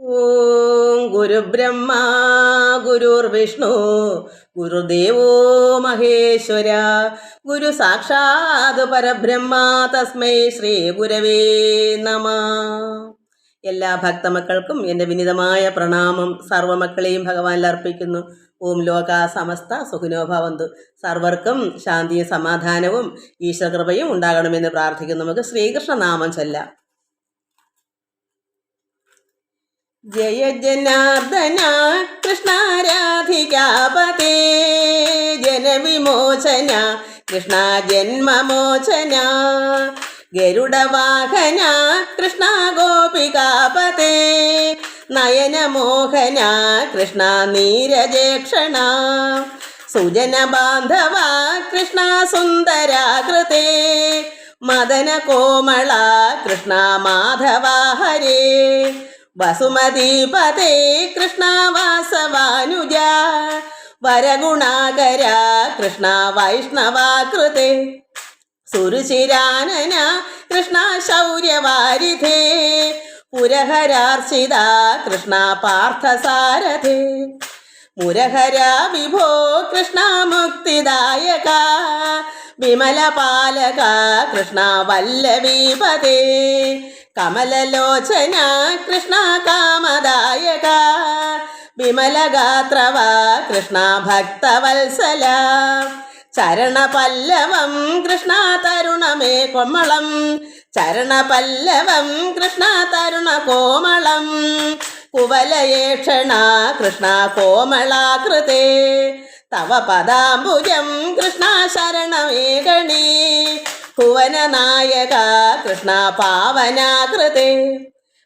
ഓം ഗുരുബ്രഹ്മ ഗുരുർവിഷ്ണു ഗുരുദേവോ മഹേശ്വര ഗുരു സാക്ഷാത് പരബ്രഹ്മ തസ്മൈ ശ്രീ ഗുരവേ നമ. എല്ലാ ഭക്തമക്കൾക്കും എൻ്റെ വിനീതമായ പ്രണാമം. സർവമക്കളെയും ഭഗവാനിൽ അർപ്പിക്കുന്നു. ഓം ലോക സമസ്ത സുഖിനോ ഭവന്തു. സർവർക്കും ശാന്തിയും സമാധാനവും ഈശ്വരകൃപയും ഉണ്ടാകണമെന്ന് പ്രാർത്ഥിക്കുന്നു. നമുക്ക് ശ്രീകൃഷ്ണനാമം ചൊല്ലാം. ജയ ജനാർദ്ദന കൃഷ്ണ രാധികാപതേ ജനവിമോചന കൃഷ്ണ ജന്മമോചന ഗരുഡവാഹന കൃഷ്ണ ഗോപികാപതേ നയനമോഹന കൃഷ്ണ നീരജേക്ഷണ സുജന ബാന്ധവ കൃഷ്ണ സുന്ദരാകൃതേ മദന കോമള കൃഷ്ണ മാധവ ഹരേ വസുമതീപതേ കൃഷ്ണ വാസവാനുജ വരഗുണാകര കൃഷ്ണ വൈഷ്ണവാകൃതേ സുരുചിരാനന കൃഷ്ണ ശൗര്യവാരിധേ പുരഹരാർച്ചിത കൃഷ്ണ പാർത്ഥസാരഥേ മുരഹര വിഭോ കൃഷ്ണ മുക്തിദായക വിമലപാലക കൃഷ്ണ വല്ലവീപതേ കമലലോചന കൃഷ്ണ കാമദായക വിമലഗാത്രവ കൃഷ്ണ ഭക്തവത്സല ചരണപല്ലവം കൃഷ്ണ തരുണമേ കോമളം ചരണപല്ലവം കൃഷ്ണ തരുണ കോമളം കുവലയേക്ഷണ കൃഷ്ണ കോമളാകൃതേ തവ പദാംബുജം കൃഷ്ണ ശരണമേകണേ ഭുവനനായക കൃഷ്ണ പാവനാകൃതേ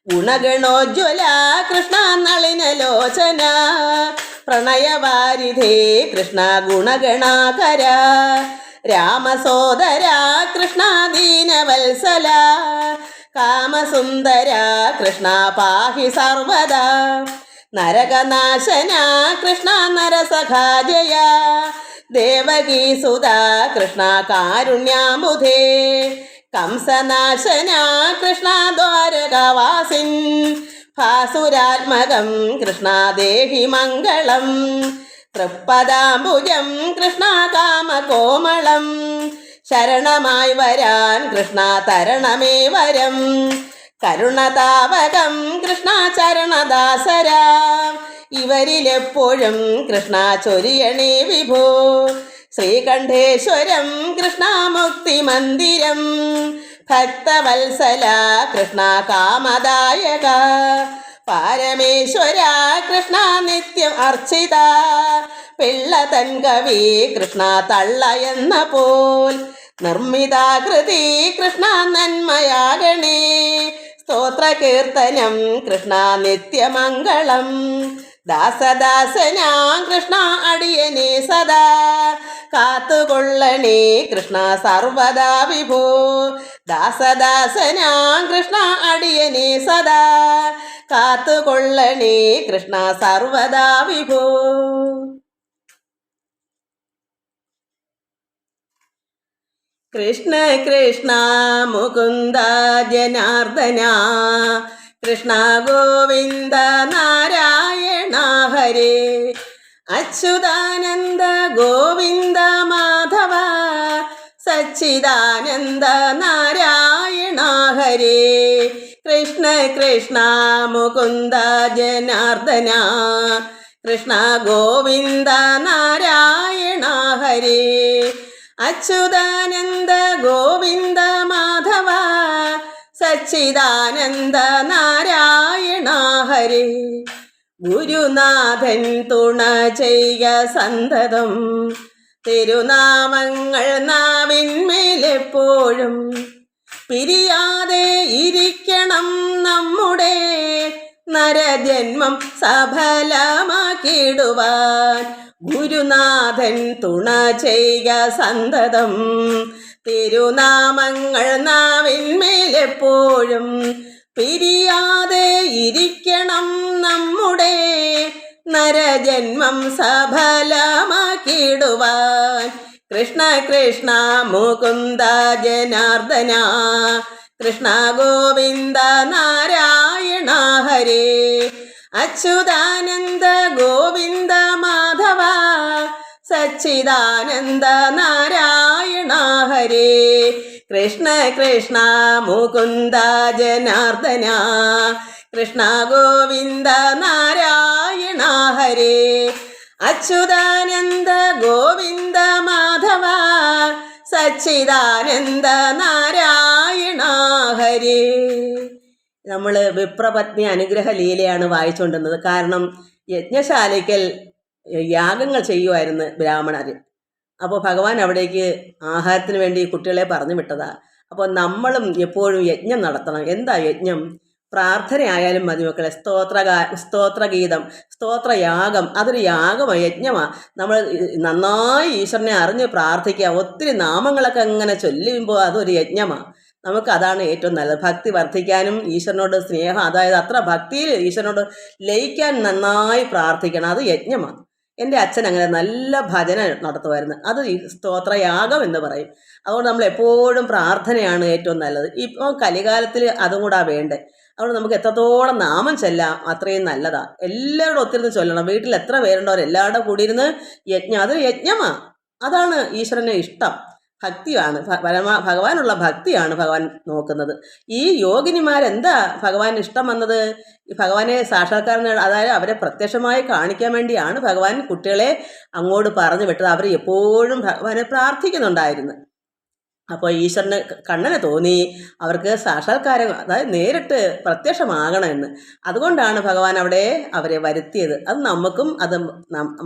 ഗുണഗണോജ്വല കൃഷ്ണ നളിനലോചന പ്രണയവാരിധേ കൃഷ്ണ ഗുണഗണാകര രാമസോദര കൃഷ്ണ ദീനവത്സല കാമസുന്ദര കൃഷ്ണ പാഹി സർവദാ നരകനാശന കൃഷ്ണ നരസഖാജയ ദേവകീസുത കൃഷ്ണ കാരുണ്യാമുധേ കംസനാശന കൃഷ്ണ ദ്വാരകവാസിൻ ഭാസുരാത്മകം കൃഷ്ണ ദേഹി മംഗളം തൃപ്പദാംബുജം കൃഷ്ണ കാമകോമളം ശരണമായി വരാൻ കൃഷ്ണ തരണമേ വരം കരുണതാവകം കൃഷ്ണ ചരണദാസരാ ഇവരിലെപ്പോഴും കൃഷ്ണ ചൊരിയണേ വിഭോ ശ്രീകണ്ഠേശ്വരം കൃഷ്ണ മുക്തി മന്ദിരം ഭക്തവത്സല കൃഷ്ണ കാമദായക പാരമേശ്വര കൃഷ്ണ നിത്യം അർച്ചിത പിള്ളതൻ കവി കൃഷ്ണ തള്ള എന്ന പോൽ നിർമ്മിതാകൃതി കൃഷ്ണ നന്മയാകണേ സ്തോത്രകീർത്തനം കൃഷ്ണ നിത്യമംഗളം ദാസദാസനാ കൃഷ്ണ അടിയനെ സദാ കാത്തുകൊള്ളണേ കൃഷ്ണ സർവദാ വിഭോ ദാസദാസനാ കൃഷ്ണ അടിയനെ സദാ കാത്തുകൊള്ളണേ കൃഷ്ണ സർവദാ വിഭോ. കൃഷ്ണ കൃഷ്ണ മുകുന്ദ ജനാർദ്ദന കൃഷ്ണ ഗോവിന്ദ നാരായണ ഹരേ അച്യുതാനന്ദ ഗോവിന്ദ മാധവ സച്ചിദാനന്ദ നാരായണ ഹരേ കൃഷ്ണ കൃഷ്ണ മുകുന്ദ ജനാർദ്ദന കൃഷ്ണ ഗോവിന്ദ നാരായണ ഹരേ അച്യുതാനന്ദ ഗോവിന്ദ മാധവ സച്ചിദാനന്ദ നാരായണ ഹരേ ഗുരുനാഥൻ തുണ ചെയ്യ സന്തതം തിരുനാമങ്ങൾ നാവിന്മേലെപ്പോഴും പിരിയാതെ ഇരിക്കണം നമ്മുടെ നരജന്മം സഫലമാക്കിടുവാൻ ഗുരുനാഥൻ തുണ ചെയ്യ സന്തതം തിരുനാമങ്ങൾ നാവിന്മേലെപ്പോഴും പിരിയാതെ ഇരിക്കണം നമ്മുടെ നരജന്മം സഫലമാക്കിടുവാൻ കൃഷ്ണ കൃഷ്ണ മുകുന്ദ ജനാർദ്ദന കൃഷ്ണ ഗോവിന്ദ നാരായണ ഹരേ അച്യുതാനന്ദ ഗോവിന്ദ മാധവ സച്ചിദാനന്ദ നാരായണ ഹരേ. കൃഷ്ണ കൃഷ്ണ മുകുന്ദ ജനാർദ്ദന കൃഷ്ണ ഗോവിന്ദ നാരായണ ഹരേ. അച്യുതാനന്ദ ഗോവിന്ദ മാധവ സച്ചിദാനന്ദ നാരായണ ഹരേ. നമ്മൾ വിപ്രപത്നി അനുഗ്രഹ ലീലയാണ് വായിച്ചുകൊണ്ടിരുന്നത്. കാരണം യജ്ഞശാലയ്ക്കൽ യാഗങ്ങൾ ചെയ്യുമായിരുന്നു ബ്രാഹ്മണർ. അപ്പോൾ ഭഗവാൻ അവിടേക്ക് ആഹാരത്തിന് വേണ്ടി കുട്ടികളെ പറഞ്ഞു വിട്ടതാ. അപ്പോൾ നമ്മളും എപ്പോഴും യജ്ഞം നടത്തണം. എന്താ യജ്ഞം? പ്രാർത്ഥനയായാലും മതി മക്കളെ. സ്തോത്രഗീതം, സ്തോത്രയാഗം, അതൊരു യാഗമാണ്, യജ്ഞമാണ്. നമ്മൾ നന്നായി ഈശ്വരനെ അറിഞ്ഞ് പ്രാർത്ഥിക്കുക. ഒത്തിരി നാമങ്ങളൊക്കെ അങ്ങനെ ചൊല്ലുമ്പോൾ അതൊരു യജ്ഞമാണ്. നമുക്കതാണ് ഏറ്റവും നല്ലത്. ഭക്തി വർദ്ധിക്കാനും ഈശ്വരനോട് സ്നേഹം, അതായത് അത്ര ഭക്തിയിൽ ഈശ്വരനോട് ലയിക്കാൻ നന്നായി പ്രാർത്ഥിക്കണം. അത് യജ്ഞമാണ്. എൻ്റെ അച്ഛൻ അങ്ങനെ നല്ല ഭജന നടത്തുമായിരുന്നു. അത് സ്തോത്രയാഗം എന്ന് പറയും. അതുകൊണ്ട് നമ്മൾ എപ്പോഴും പ്രാർത്ഥനയാണ് ഏറ്റവും നല്ലത്. ഇപ്പോൾ കലികാലത്തിൽ അതും കൂടാ വേണ്ടേ. അതുകൊണ്ട് നമുക്ക് എത്രത്തോളം നാമം ചൊല്ലാം അത്രയും നല്ലതാണ്. എല്ലാവരോടും ഒത്തിരുന്ന് ചൊല്ലണം. വീട്ടിൽ എത്ര പേരുണ്ടോ എല്ലാവരുടെ കൂടി ഇരുന്ന് യജ്ഞം, അതൊരു യജ്ഞമാണ്. അതാണ് ഈശ്വരന് ഇഷ്ടം. ഭക്തിയാണ്, ഭഗവാനുള്ള ഭക്തിയാണ് ഭഗവാൻ നോക്കുന്നത്. ഈ യോഗിനിമാരെന്താ ഭഗവാൻ ഇഷ്ടം വന്നത്? ഈ ഭഗവാനെ സാക്ഷാത്കാരം, അതായത് അവരെ പ്രത്യക്ഷമായി കാണിക്കാൻ വേണ്ടിയാണ് ഭഗവാൻ കുട്ടികളെ അങ്ങോട്ട് പറഞ്ഞു വിട്ടത്. അവർ എപ്പോഴും ഭഗവാനെ പ്രാർത്ഥിക്കുന്നുണ്ടായിരുന്നു. അപ്പോൾ ഈശ്വരന് കണ്ണന് തോന്നി അവർക്ക് സാക്ഷാത്കാരം, അതായത് നേരിട്ട് പ്രത്യക്ഷമാകണമെന്ന്. അതുകൊണ്ടാണ് ഭഗവാൻ അവിടെ അവരെ വരുത്തിയത്. അത് നമുക്കും അത്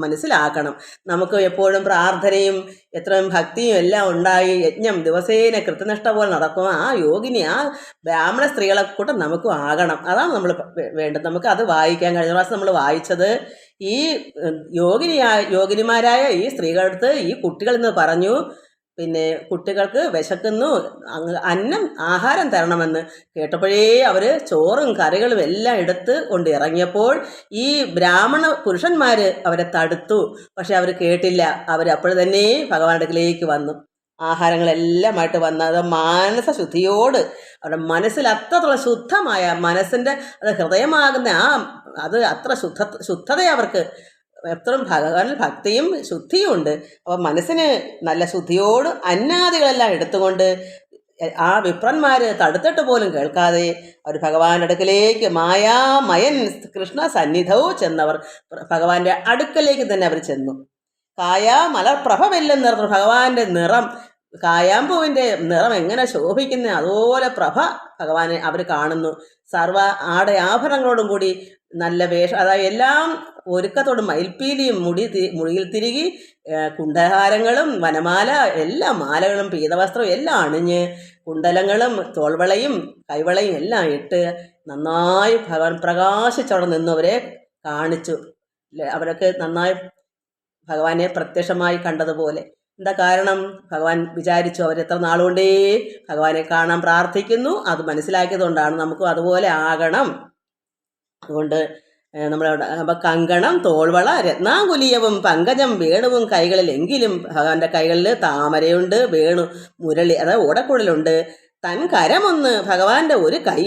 മനസ്സിലാക്കണം. നമുക്ക് എപ്പോഴും പ്രാർത്ഥനയും എത്രയും ഭക്തിയും എല്ലാം ഉണ്ടായി യജ്ഞം ദിവസേന കൃത്യനിഷ്ഠ പോലെ നടക്കും. ആ യോഗിനി, ആ ബ്രാഹ്മണ സ്ത്രീകളെ കൂടെ നമുക്കും ആകണം. അതാണ് നമ്മൾ വേണ്ടത്. നമുക്ക് അത് വായിക്കാൻ കഴിഞ്ഞ പ്രാവശ്യം നമ്മൾ വായിച്ചത് ഈ യോഗിനിമാരായ ഈ സ്ത്രീകളടുത്ത് ഈ കുട്ടികളെന്ന് പറഞ്ഞു, പിന്നെ കുട്ടികൾക്ക് വിശക്കുന്നു, ആഹാരം തരണമെന്ന് കേട്ടപ്പോഴേ അവർ ചോറും കറികളും എല്ലാം എടുത്ത് കൊണ്ട് ഇറങ്ങിയപ്പോൾ ഈ ബ്രാഹ്മണ പുരുഷന്മാർ അവരെ തടുത്തു. പക്ഷെ അവർ കേട്ടില്ല. അവർ അപ്പോൾ തന്നെ ഭഗവാന്റെ അടുക്കലേക്ക് വന്നു. ആഹാരങ്ങളെല്ലാമായിട്ട് വന്ന് അത് മാനസശുദ്ധിയോട്, അവരുടെ മനസ്സിൽ അത്രത്തോളം ശുദ്ധമായ മനസ്സിൻ്റെ അത് ഹൃദയമാകുന്ന അത് അത്ര ശുദ്ധത അവർക്ക് എത്രയും ഭഗവാനിൽ ഭക്തിയും ശുദ്ധിയും ഉണ്ട്. അപ്പോൾ മനസ്സിന് നല്ല ശുദ്ധിയോട് അന്നാദികളെല്ലാം എടുത്തുകൊണ്ട് ആ വിപ്രന്മാർ തടുത്തിട്ട് പോലും കേൾക്കാതെ അവർ ഭഗവാന്റെ അടുക്കലേക്ക് മായാമയൻ കൃഷ്ണ സന്നിധവും ചെന്നവർ ഭഗവാന്റെ അടുക്കലേക്ക് തന്നെ അവർ ചെന്നു. മലർപ്രഭമെല്ലാം നിറഞ്ഞു. ഭഗവാന്റെ നിറം, കായാമ്പൂവിൻ്റെ നിറം എങ്ങനെ ശോഭിക്കുന്ന അതുപോലെ പ്രഭ ഭഗവാനെ അവർ കാണുന്നു. സർവ്വ ആഭരണങ്ങളോടും കൂടി നല്ല വേഷം, അതായത് എല്ലാം ഒരുക്കത്തോടും മയിൽപ്പീലിയും മുടിയിൽ തിരികി കുണ്ഡഹാരങ്ങളും വനമാല എല്ലാ മാലകളും പീതവസ്ത്രവും എല്ലാം അണിഞ്ഞ് കുണ്ടലങ്ങളും തോൾവളയും കൈവളയും എല്ലാം ഇട്ട് നന്നായി ഭഗവാൻ പ്രകാശിച്ചവിടെ നിന്നവരെ കാണിച്ചു. അവരൊക്കെ നന്നായി ഭഗവാനെ പ്രത്യക്ഷമായി കണ്ടതുപോലെ. എന്താ കാരണം? ഭഗവാൻ വിചാരിച്ചു അവരെത്ര നാളുകൊണ്ടേ ഭഗവാനെ കാണാൻ പ്രാർത്ഥിക്കുന്നു. അത് മനസ്സിലാക്കിയതുകൊണ്ടാണ് നമുക്കും അതുപോലെ ആകണം. അതുകൊണ്ട് നമ്മളവിടെ കങ്കണം, തോൾവള, രത്നാകുലിയവും പങ്കജം വേണുവും കൈകളിലെങ്കിലും ഭഗവാന്റെ കൈകളിൽ താമരയുണ്ട്, വേണു മുരളി അതായത് ഓടക്കുഴലുണ്ട്. തൻ കരമൊന്ന് ഭഗവാന്റെ ഒരു കൈ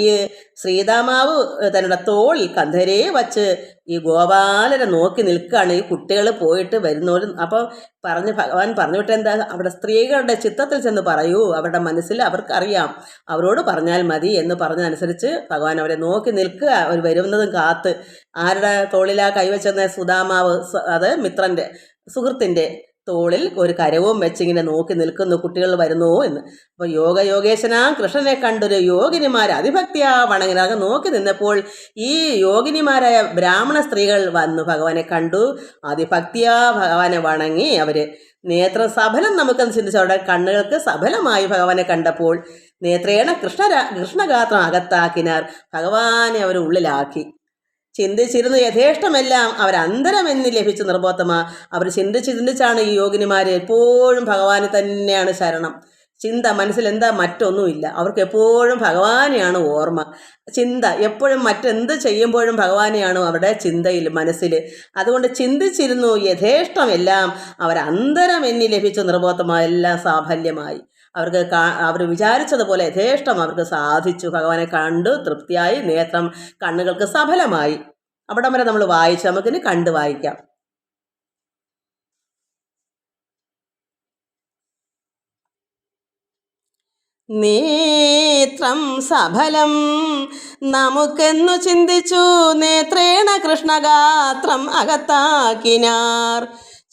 ശ്രീതാമാവ് തന്നോട് തോളിൽ കന്ധരേ വച്ച് ഈ ഗോപാലനെ നോക്കി നിൽക്കുകയാണ്. ഈ കുട്ടികൾ പോയിട്ട് വരുന്നവരും. അപ്പോൾ ഭഗവാൻ പറഞ്ഞു വിട്ട് എന്താ, അവിടെ സ്ത്രീകളുടെ ചിത്തത്തിൽ ചെന്ന് പറയൂ, അവരുടെ മനസ്സിൽ അവർക്കറിയാം, അവരോട് പറഞ്ഞാൽ മതി എന്ന് പറഞ്ഞതനുസരിച്ച് ഭഗവാൻ അവരെ നോക്കി നിൽക്കുക. അവർ വരുന്നതും കാത്ത്. ആരുടെ തോളിലാ കൈവച്ചെന്ന സുധാമാവ്, അത് മിത്രൻ്റെ സുഹൃത്തിൻ്റെ തോളിൽ ഒരു കരവും വെച്ചിങ്ങനെ നോക്കി നിൽക്കുന്നു, കുട്ടികൾ വരുന്നു എന്ന്. അപ്പോൾ യോഗേശനാം കൃഷ്ണനെ കണ്ടൊരു യോഗിനിമാർ അതിഭക്തിയാ വണങ്ങിനാകെ നോക്കി നിന്നപ്പോൾ ഈ യോഗിനിമാരായ ബ്രാഹ്മണ സ്ത്രീകൾ വന്നു ഭഗവാനെ കണ്ടു. അതിഭക്തിയാ ഭഗവാനെ വണങ്ങി. അവർ നേത്രം സഫലം നമുക്കെന്ന് ചിന്തിച്ചു. അവിടെ കണ്ണുകൾക്ക് സഫലമായി ഭഗവാനെ കണ്ടപ്പോൾ നേത്രേണ കൃഷ്ണഗാത്രം അകത്താക്കിനാർ. ഭഗവാനെ അവർ ഉള്ളിലാക്കി. ചിന്തിച്ചിരുന്ന് യഥേഷ്ടമെല്ലാം അവരന്തരമെന്ന് ലഭിച്ചു നിർബോധമാ. അവർ ചിന്തിച്ചാണ് ഈ യോഗിനിമാർ എപ്പോഴും ഭഗവാന് തന്നെയാണ് ശരണം. ചിന്ത മനസ്സിൽ എന്താ, മറ്റൊന്നുമില്ല. അവർക്ക് എപ്പോഴും ഭഗവാനെയാണ് ഓർമ്മ. ചിന്ത എപ്പോഴും മറ്റെന്ത് ചെയ്യുമ്പോഴും ഭഗവാനെയാണ് അവരുടെ ചിന്തയിൽ, മനസ്സിൽ. അതുകൊണ്ട് ചിന്തിച്ചിരുന്നു യഥേഷ്ടമെല്ലാം അവരന്തരമെന്നി ലഭിച്ചു നിർബോധമായെല്ലാം സാഫല്യമായി. അവർ വിചാരിച്ചതുപോലെ യഥേഷ്ടം അവർക്ക് സാധിച്ചു. ഭഗവാനെ കണ്ടു തൃപ്തിയായി. നേത്രം കണ്ണുകൾക്ക് സഫലമായി. അവിടം വരെ നമ്മൾ വായിച്ച് നമുക്കിനി കണ്ടു വായിക്കാം. നേത്രം സഫലം നമുക്കെന്നു ചിന്തിച്ചു നേത്രേണ കൃഷ്ണഗാത്രം അകത്താക്കിനാർ.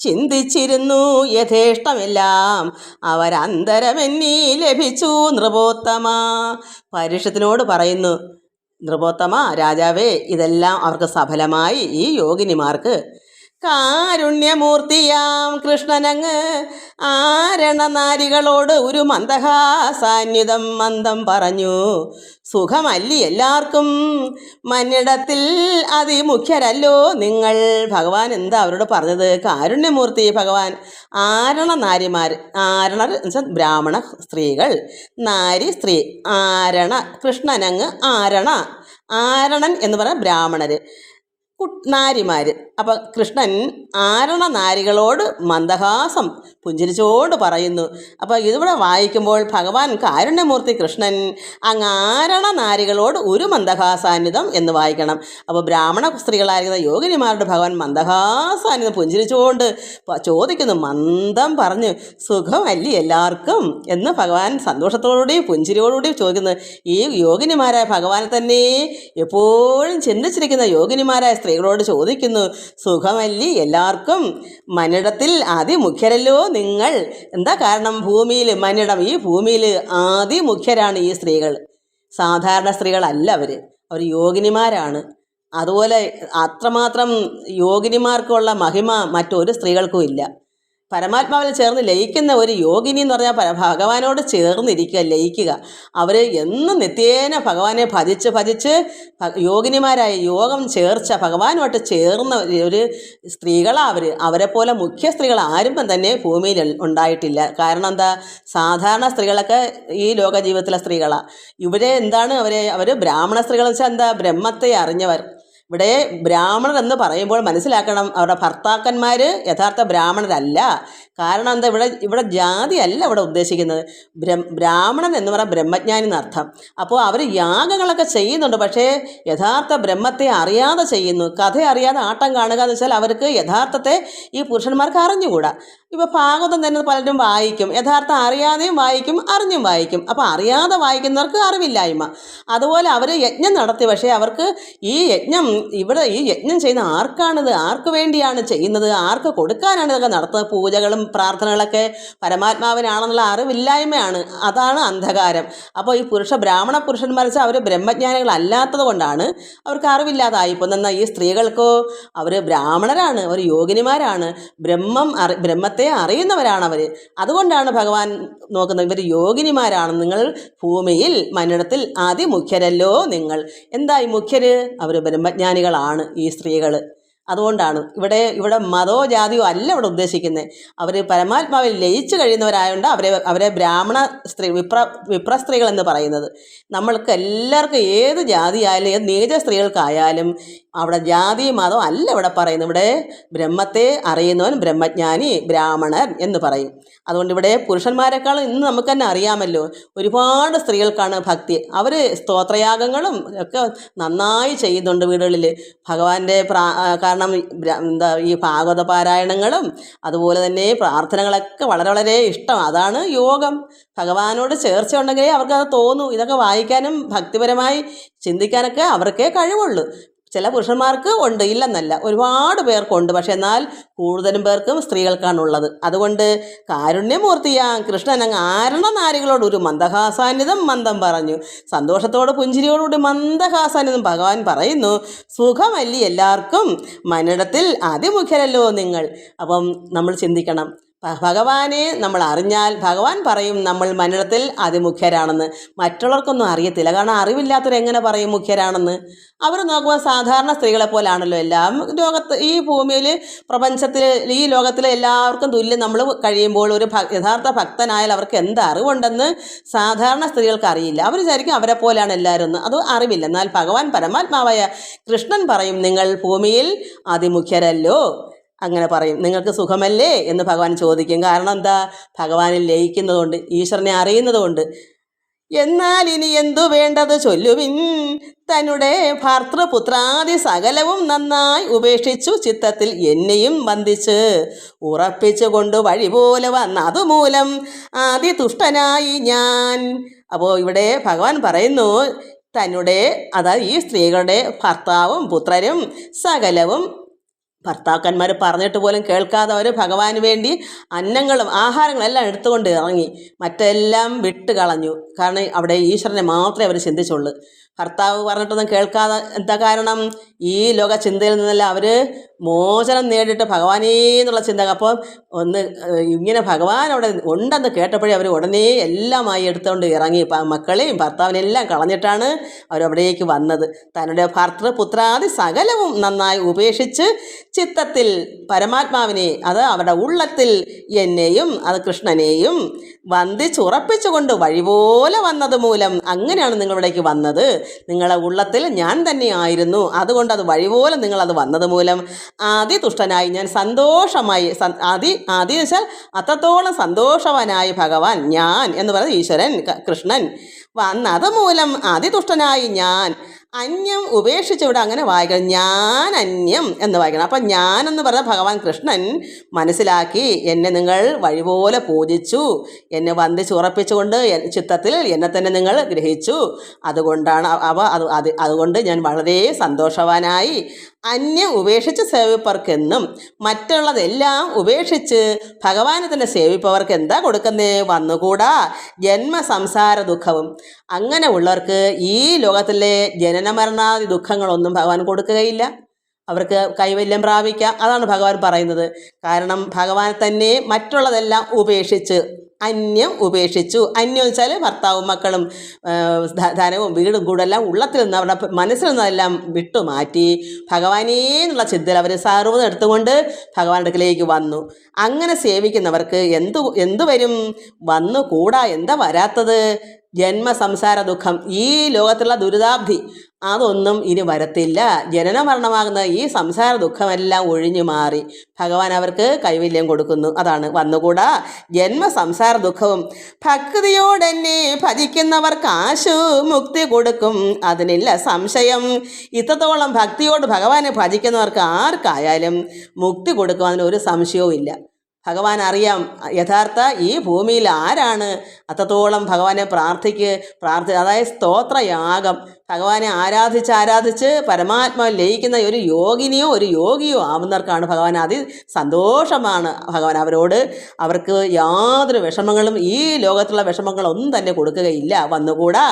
ചിന്തിച്ചിരുന്നു യഥേഷ്ടമെല്ലാം അവരന്തരമെന്നീ ലഭിച്ചു നൃപോത്തമ. പരീക്ഷത്തിനോട് പറയുന്നു, നൃപോത്തമ രാജാവേ, ഇതെല്ലാം അവർക്ക് സഫലമായി ഈ യോഗിനിമാർക്ക്. കാരുണ്യമൂർത്തിയാം കൃഷ്ണനങ്ങ് ആരണനാരികളോട് ഒരു മന്ദഹാസാന്വിതം മന്ദം പറഞ്ഞു. സുഖമല്ലി എല്ലാവർക്കും മന്നിടത്തിൽ അതിമുഖ്യരല്ലോ നിങ്ങൾ. ഭഗവാൻ എന്താ അവരോട് പറഞ്ഞത്? കാരുണ്യമൂർത്തി ഭഗവാൻ. ആരണനാരിമാർ, ആരണർ എന്ന് വെച്ചാൽ ബ്രാഹ്മണ സ്ത്രീകൾ, നാരി സ്ത്രീ, ആരണ കൃഷ്ണനങ്ങ് ആരണ, ആരണൻ എന്ന് പറഞ്ഞാൽ ബ്രാഹ്മണര്, നാരിമാർ. അപ്പം കൃഷ്ണൻ ആരണ നാരികളോട് മന്ദഹാസം പുഞ്ചിരിച്ചോട് പറയുന്നു. അപ്പോൾ ഇതിവിടെ വായിക്കുമ്പോൾ ഭഗവാൻ കാരുണ്യമൂർത്തി കൃഷ്ണൻ അങ്ങ് ആരണ നാരികളോട് ഒരു മന്ദഹാസാന്വിതം എന്ന് വായിക്കണം. അപ്പോൾ ബ്രാഹ്മണ സ്ത്രീകളായിരിക്കുന്ന യോഗിനിമാരുടെ ഭഗവാൻ മന്ദഹാസാന്വിതം പുഞ്ചിരിച്ചുകൊണ്ട് ചോദിക്കുന്നു, മന്ദം പറഞ്ഞ് സുഖമല്ലി എല്ലാവർക്കും എന്ന് ഭഗവാൻ സന്തോഷത്തോടുകൂടി പുഞ്ചിരിയോടുകൂടി ചോദിക്കുന്നു. ഈ യോഗിനിമാരായ ഭഗവാനെ തന്നെ എപ്പോഴും ചിന്തിച്ചിരിക്കുന്ന യോഗിനിമാരായ സ്ത്രീകളോട് ചോദിക്കുന്നു, സുഖമല്ലി എല്ലാവർക്കും മന്നിടത്തിൽ അതിമുഖ്യരല്ലോ നിങ്ങൾ. എന്താ കാരണം? ഭൂമിയിൽ മന്നിടം, ഈ ഭൂമിയിൽ അതിമുഖ്യരാണ് ഈ സ്ത്രീകൾ. സാധാരണ സ്ത്രീകളല്ല അവർ യോഗിനിമാരാണ്. അതുപോലെ അത്രമാത്രം യോഗിനിമാർക്കുള്ള മഹിമ മറ്റൊരു സ്ത്രീകൾക്കും ഇല്ല. പരമാത്മാവിൽ ചേർന്ന് ലയിക്കുന്ന ഒരു യോഗിനി എന്ന് പറഞ്ഞാൽ ഭഗവാനോട് ചേർന്നിരിക്കുക, ലയിക്കുക. അവർ എന്നും നിത്യേന ഭഗവാനെ ഭജിച്ച് ഭജിച്ച് യോഗിനിമാരായ യോഗം ചേർച്ച ഭഗവാനുമായിട്ട് ചേർന്ന ഒരു സ്ത്രീകളാണ് അവരെ പോലെ മുഖ്യ സ്ത്രീകൾ ആരും തന്നെ ഭൂമിയിൽ ഉണ്ടായിട്ടില്ല. കാരണം എന്താ? സാധാരണ സ്ത്രീകളൊക്കെ ഈ ലോക ജീവിതത്തിലെ സ്ത്രീകളാണ്. ഇവിടെ എന്താണ് അവർ ബ്രാഹ്മണ സ്ത്രീകൾ വെച്ചാൽ എന്താ? ബ്രഹ്മത്തെ അറിഞ്ഞവർ. ഇവിടെ ബ്രാഹ്മണർ എന്ന് പറയുമ്പോൾ മനസ്സിലാക്കണം, അവരുടെ ഭർത്താക്കന്മാർ യഥാർത്ഥ ബ്രാഹ്മണരല്ല. കാരണം എന്താ? ഇവിടെ ജാതി അല്ല ഇവിടെ ഉദ്ദേശിക്കുന്നത്. ബ്രാഹ്മണൻ എന്ന് പറഞ്ഞാൽ ബ്രഹ്മജ്ഞാനി എന്നർത്ഥം. അപ്പോൾ അവർ യാഗങ്ങളൊക്കെ ചെയ്യുന്നുണ്ട്, പക്ഷേ യഥാർത്ഥ ബ്രഹ്മത്തെ അറിയാതെ ചെയ്യുന്നു. കഥ അറിയാതെ ആട്ടം കാണുക എന്ന് വെച്ചാൽ അവർക്ക് യഥാർത്ഥത്തെ ഈ പുരുഷന്മാർക്ക് അറിഞ്ഞുകൂടാ. ഇപ്പോൾ ഭാഗവതം തന്നെ പലരും വായിക്കും, യഥാർത്ഥം അറിയാതെയും വായിക്കും, അറിഞ്ഞും വായിക്കും. അപ്പോൾ അറിയാതെ വായിക്കുന്നവർക്ക് അറിവില്ലായ്മ. അതുപോലെ അവർ യജ്ഞം നടത്തി, പക്ഷേ അവർക്ക് ഈ യജ്ഞം ഈ യജ്ഞം ചെയ്യുന്ന ആർക്കാണിത്, ആർക്ക് വേണ്ടിയാണ് ചെയ്യുന്നത്, ആർക്ക് കൊടുക്കാനാണ് ഇതൊക്കെ നടത്തുന്നത്, പൂജകളും പ്രാർത്ഥനകളൊക്കെ പരമാത്മാവിനാണെന്നുള്ള അറിവില്ലായ്മയാണ്. അതാണ് അന്ധകാരം. അപ്പോൾ ഈ ബ്രാഹ്മണ പുരുഷന്മാർ വെച്ചാൽ അവർ ബ്രഹ്മജ്ഞാനികളല്ലാത്തത് കൊണ്ടാണ് അവർക്ക് അറിവില്ലാതായിപ്പോൾ. എന്നാൽ ഈ സ്ത്രീകൾക്കോ അവർ ബ്രാഹ്മണരാണ്, അവർ യോഗിനിമാരാണ്, ബ്രഹ്മത്തെ അറിയുന്നവരാണ് അവർ. അതുകൊണ്ടാണ് ഭഗവാൻ നോക്കുന്നത്, ഇവർ യോഗിനിമാരാണ്. നിങ്ങൾ ഭൂമിയിൽ മന്നിടത്തിൽ അതിമുഖ്യരല്ലോ നിങ്ങൾ. എന്തായി മുഖ്യര്? അവർ ബ്രഹ്മജ്ഞാനികളാണ് ഈ സ്ത്രീകൾ. അതുകൊണ്ടാണ് ഇവിടെ മതോ ജാതിയോ അല്ല ഇവിടെ ഉദ്ദേശിക്കുന്നത്. അവർ പരമാത്മാവിൽ ലയിച്ചു കഴിയുന്നവരായതുകൊണ്ട് അവരെ ബ്രാഹ്മണ സ്ത്രീ വിപ്ര സ്ത്രീകൾ എന്ന് പറയുന്നത്. നമ്മൾക്ക് എല്ലാവർക്കും ഏത് ജാതിയായാലും ഏത് നീച സ്ത്രീകൾക്കായാലും അവിടെ ജാതി മതം അല്ല ഇവിടെ പറയുന്നത്. ഇവിടെ ബ്രഹ്മത്തെ അറിയുന്നവൻ ബ്രഹ്മജ്ഞാനി, ബ്രാഹ്മണൻ എന്ന് പറയും. അതുകൊണ്ട് ഇവിടെ പുരുഷന്മാരെക്കാളും ഇന്ന് നമുക്ക് തന്നെ അറിയാമല്ലോ, ഒരുപാട് സ്ത്രീകൾക്കാണ് ഭക്തി. അവർ സ്തോത്രയാഗങ്ങളും ഒക്കെ നന്നായി ചെയ്യുന്നുണ്ട് വീടുകളിൽ ഭഗവാന്റെ കാരണം ഈ ഭാഗവത പാരായണങ്ങളും അതുപോലെ തന്നെ പ്രാർത്ഥനകളൊക്കെ വളരെ വളരെ ഇഷ്ടം. അതാണ് യോഗം. ഭഗവാനോട് ചേർച്ച ഉണ്ടെങ്കിലേ അവർക്കത് തോന്നും. ഇതൊക്കെ വായിക്കാനും ഭക്തിപരമായി ചിന്തിക്കാനൊക്കെ അവർക്കേ കഴിവുള്ളൂ. ചില പുരുഷന്മാർക്ക് ഉണ്ട്, ഇല്ലെന്നല്ല, ഒരുപാട് പേർക്കുണ്ട്. പക്ഷെ എന്നാൽ കൂടുതലും പേർക്കും സ്ത്രീകൾക്കാണുള്ളത്. അതുകൊണ്ട് കാരുണ്യമൂർത്തിയാം കൃഷ്ണൻ അങ്ങ് ആരണനാരികളോട് ഒരു മന്ദഹാസാന്വിതം മന്ദം പറഞ്ഞു. സന്തോഷത്തോട് പുഞ്ചിരിയോടുകൂടി മന്ദഹാസാന്വിതം ഭഗവാൻ പറയുന്നു, സുഖമല്ലി എല്ലാവർക്കും മന്നിടത്തിൽ അതിമുഖ്യരല്ലോ നിങ്ങൾ. അപ്പം നമ്മൾ ചിന്തിക്കണം, ഭഗവാനെ നമ്മൾ അറിഞ്ഞാൽ ഭഗവാൻ പറയും നമ്മൾ മന്നിടത്തിൽ അതിമുഖ്യരാണെന്ന്. മറ്റുള്ളവർക്കൊന്നും അറിയത്തില്ല. കാരണം അറിവില്ലാത്തവരെങ്ങനെ പറയും മുഖ്യരാണെന്ന്? അവർ നോക്കുമ്പോൾ സാധാരണ സ്ത്രീകളെ പോലാണല്ലോ എല്ലാം. ഈ ഭൂമിയിൽ പ്രപഞ്ചത്തിൽ ഈ ലോകത്തിലെ എല്ലാവർക്കും തുല്യം നമ്മൾ കഴിയുമ്പോൾ ഒരു യഥാർത്ഥ ഭക്തനായാൽ അവർക്ക് എന്ത് അറിവുണ്ടെന്ന് സാധാരണ സ്ത്രീകൾക്ക് അറിയില്ല. അവർ വിചാരിക്കും അവരെ പോലെയാണ് എല്ലാവരും എന്ന്. അത് അറിവില്ല. എന്നാൽ ഭഗവാൻ പരമാത്മാവായ കൃഷ്ണൻ പറയും, നിങ്ങൾ ഭൂമിയിൽ അതിമുഖ്യരല്ലോ. അങ്ങനെ പറയും. നിങ്ങൾക്ക് സുഖമല്ലേ എന്ന് ഭഗവാൻ ചോദിക്കും. കാരണം എന്താ? ഭഗവാനിൽ ലയിക്കുന്നതുകൊണ്ട്, ഈശ്വരനെ അറിയുന്നതുകൊണ്ട്. എന്നാൽ ഇനി എന്തു വേണ്ടത് ചൊല്ലുവിൻ. തന്നുടെ ഭർത്തൃപുത്രാദി സകലവും നന്നായി ഉപേക്ഷിച്ചു ചിത്തത്തിൽ എന്നെയും വന്ദിച്ച് ഉറപ്പിച്ചുകൊണ്ട് വഴി പോലെ വന്ന അതുമൂലം അതിതുഷ്ടനായി ഞാൻ. അപ്പോൾ ഇവിടെ ഭഗവാൻ പറയുന്നു, തന്നുടെ അതായത് ഈ സ്ത്രീകളുടെ ഭർത്താവും പുത്രരും സകലവും ഭർത്താക്കന്മാർ പറഞ്ഞിട്ട് പോലും കേൾക്കാതെ അവർ ഭഗവാന് വേണ്ടി അന്നങ്ങളും ആഹാരങ്ങളും എല്ലാം എടുത്തുകൊണ്ട് ഇറങ്ങി, മറ്റെല്ലാം വിട്ട് കളഞ്ഞു. കാരണം അവിടെ ഈശ്വരനെ മാത്രമേ അവർ ചിന്തിച്ചുള്ളൂ. ഭർത്താവ് പറഞ്ഞിട്ടൊന്നും കേൾക്കാതെ എന്താ കാരണം? ഈ ലോക ചിന്തയിൽ നിന്നെല്ലാം അവർ മോചനം നേടിയിട്ട് ഭഗവാനേ എന്നുള്ള ചിന്ത. അപ്പോൾ ഒന്ന് ഇങ്ങനെ ഭഗവാൻ അവിടെ ഉണ്ടെന്ന് കേട്ടപ്പോഴേ അവർ ഉടനെ എല്ലാമായി എടുത്തുകൊണ്ട് ഇറങ്ങി. മക്കളെയും ഭർത്താവിനെല്ലാം കളഞ്ഞിട്ടാണ് അവരവിടേക്ക് വന്നത്. തങ്ങളുടെ ഭർത്തൃപുത്രാദി സകലവും നന്നായി ഉപേക്ഷിച്ച് ചിത്തത്തിൽ പരമാത്മാവിനെ, അത് അവരുടെ ഉള്ളത്തിൽ എന്നെയും അത് കൃഷ്ണനെയും വന്ദിച്ചുറപ്പിച്ചുകൊണ്ട് വഴിപോലെ വന്നത് മൂലം, അങ്ങനെയാണ് നിങ്ങളിവിടേക്ക് വന്നത്. നിങ്ങളുടെ ഉള്ളത്തിൽ ഞാൻ തന്നെയായിരുന്നു, അതുകൊണ്ട് അത് വഴിപോലെ നിങ്ങളത് വന്നത് മൂലം അതിതുഷ്ടനായി ഞാൻ സന്തോഷമായി. ആദി വെച്ചാൽ അത്രത്തോളം സന്തോഷവാനായി ഭഗവാൻ, ഞാൻ എന്ന് പറയുന്നത് ഈശ്വരൻ കൃഷ്ണൻ വന്നത് മൂലം അതിതുഷ്ടനായി ഞാൻ. അന്യം ഉപേക്ഷിച്ച് ഇവിടെ അങ്ങനെ വായിക്കണം, ഞാൻ അന്യം എന്ന് വായിക്കണം. അപ്പം ഞാൻ എന്ന് പറഞ്ഞ ഭഗവാൻ കൃഷ്ണൻ മനസ്സിലാക്കി, എന്നെ നിങ്ങൾ വഴിപോലെ പൂജിച്ചു, എന്നെ വന്ദിച്ചുറപ്പിച്ചുകൊണ്ട് ചിത്തത്തിൽ എന്നെ തന്നെ നിങ്ങൾ ഗ്രഹിച്ചു. അതുകൊണ്ടാണ് അതുകൊണ്ട് ഞാൻ വളരെ സന്തോഷവാനായി. അന്യം ഉപേക്ഷിച്ച് സേവിപ്പവർക്കെന്നും മറ്റുള്ളതെല്ലാം ഉപേക്ഷിച്ച് ഭഗവാനെ തന്നെ സേവിപ്പവർക്ക് എന്താ കൊടുക്കുന്നേ? വന്നുകൂടാ ജന്മസംസാര ദുഃഖവും. അങ്ങനെ ഉള്ളവർക്ക് ഈ ലോകത്തിലെ ജനനമരണാദി ദുഃഖങ്ങളൊന്നും ഭഗവാൻ കൊടുക്കുകയില്ല. അവർക്ക് കൈവല്യം പ്രാപിക്കാം. അതാണ് ഭഗവാൻ പറയുന്നത്. കാരണം ഭഗവാൻ തന്നെ മറ്റുള്ളതെല്ലാം ഉപേക്ഷിച്ച്, അന്യം ഉപേക്ഷിച്ചു. അന്യം എന്ന് വെച്ചാൽ ഭർത്താവും മക്കളും ധനവും വീടും കൂടെല്ലാം ഉള്ളത്തിൽ നിന്ന് അവരുടെ മനസ്സിൽ നിന്നെല്ലാം വിട്ടുമാറ്റി ഭഗവാനേ എന്നുള്ള ചിന്തയിൽ അവർ സർവ്വതും എടുത്തുകൊണ്ട് ഭഗവാന്റെ അടുക്കലേക്ക് വന്നു. അങ്ങനെ സേവിക്കുന്നവർക്ക് എന്തു വരും? വന്നുകൂടാ. എന്താ വരാത്തത്? ജന്മസംസാര ദുഃഖം, ഈ ലോകത്തുള്ള ദുരിതാബ്ധി അതൊന്നും ഇനി വരത്തില്ല. ജനന മരണമാകുന്ന ഈ സംസാര ദുഃഖമെല്ലാം ഒഴിഞ്ഞു മാറി ഭഗവാൻ അവർക്ക് കൈവല്യം കൊടുക്കുന്നു. അതാണ് വന്നുകൂടാ ജന്മസംസാര ദുഃഖവും. ഭക്തിയോടെന്നെ ഭജിക്കുന്നവർക്ക് ആശു മുക്തി കൊടുക്കും, അതിനില്ല സംശയം. ഇത്രത്തോളം ഭക്തിയോട് ഭഗവാനെ ഭജിക്കുന്നവർക്ക് ആർക്കായാലും മുക്തി കൊടുക്കും, അതിനൊരു സംശയവും ഇല്ല. ഭഗവാൻ അറിയാം യഥാർത്ഥ ഈ ഭൂമിയിൽ ആരാണ് അത്രത്തോളം ഭഗവാനെ അതായത് സ്തോത്രയാഗം, ഭഗവാനെ ആരാധിച്ച് പരമാത്മാവിൽ ലയിക്കുന്ന ഒരു യോഗിനിയോ ഒരു യോഗിയോ ആവുന്നവർക്കാണ് ഭഗവാൻ സന്തോഷമാണ്. ഭഗവാൻ അവർക്ക് യാതൊരു വിഷമങ്ങളും, ഈ ലോകത്തുള്ള വിഷമങ്ങളൊന്നും തന്നെ കൊടുക്കുകയില്ല. വന്നുകൂടാ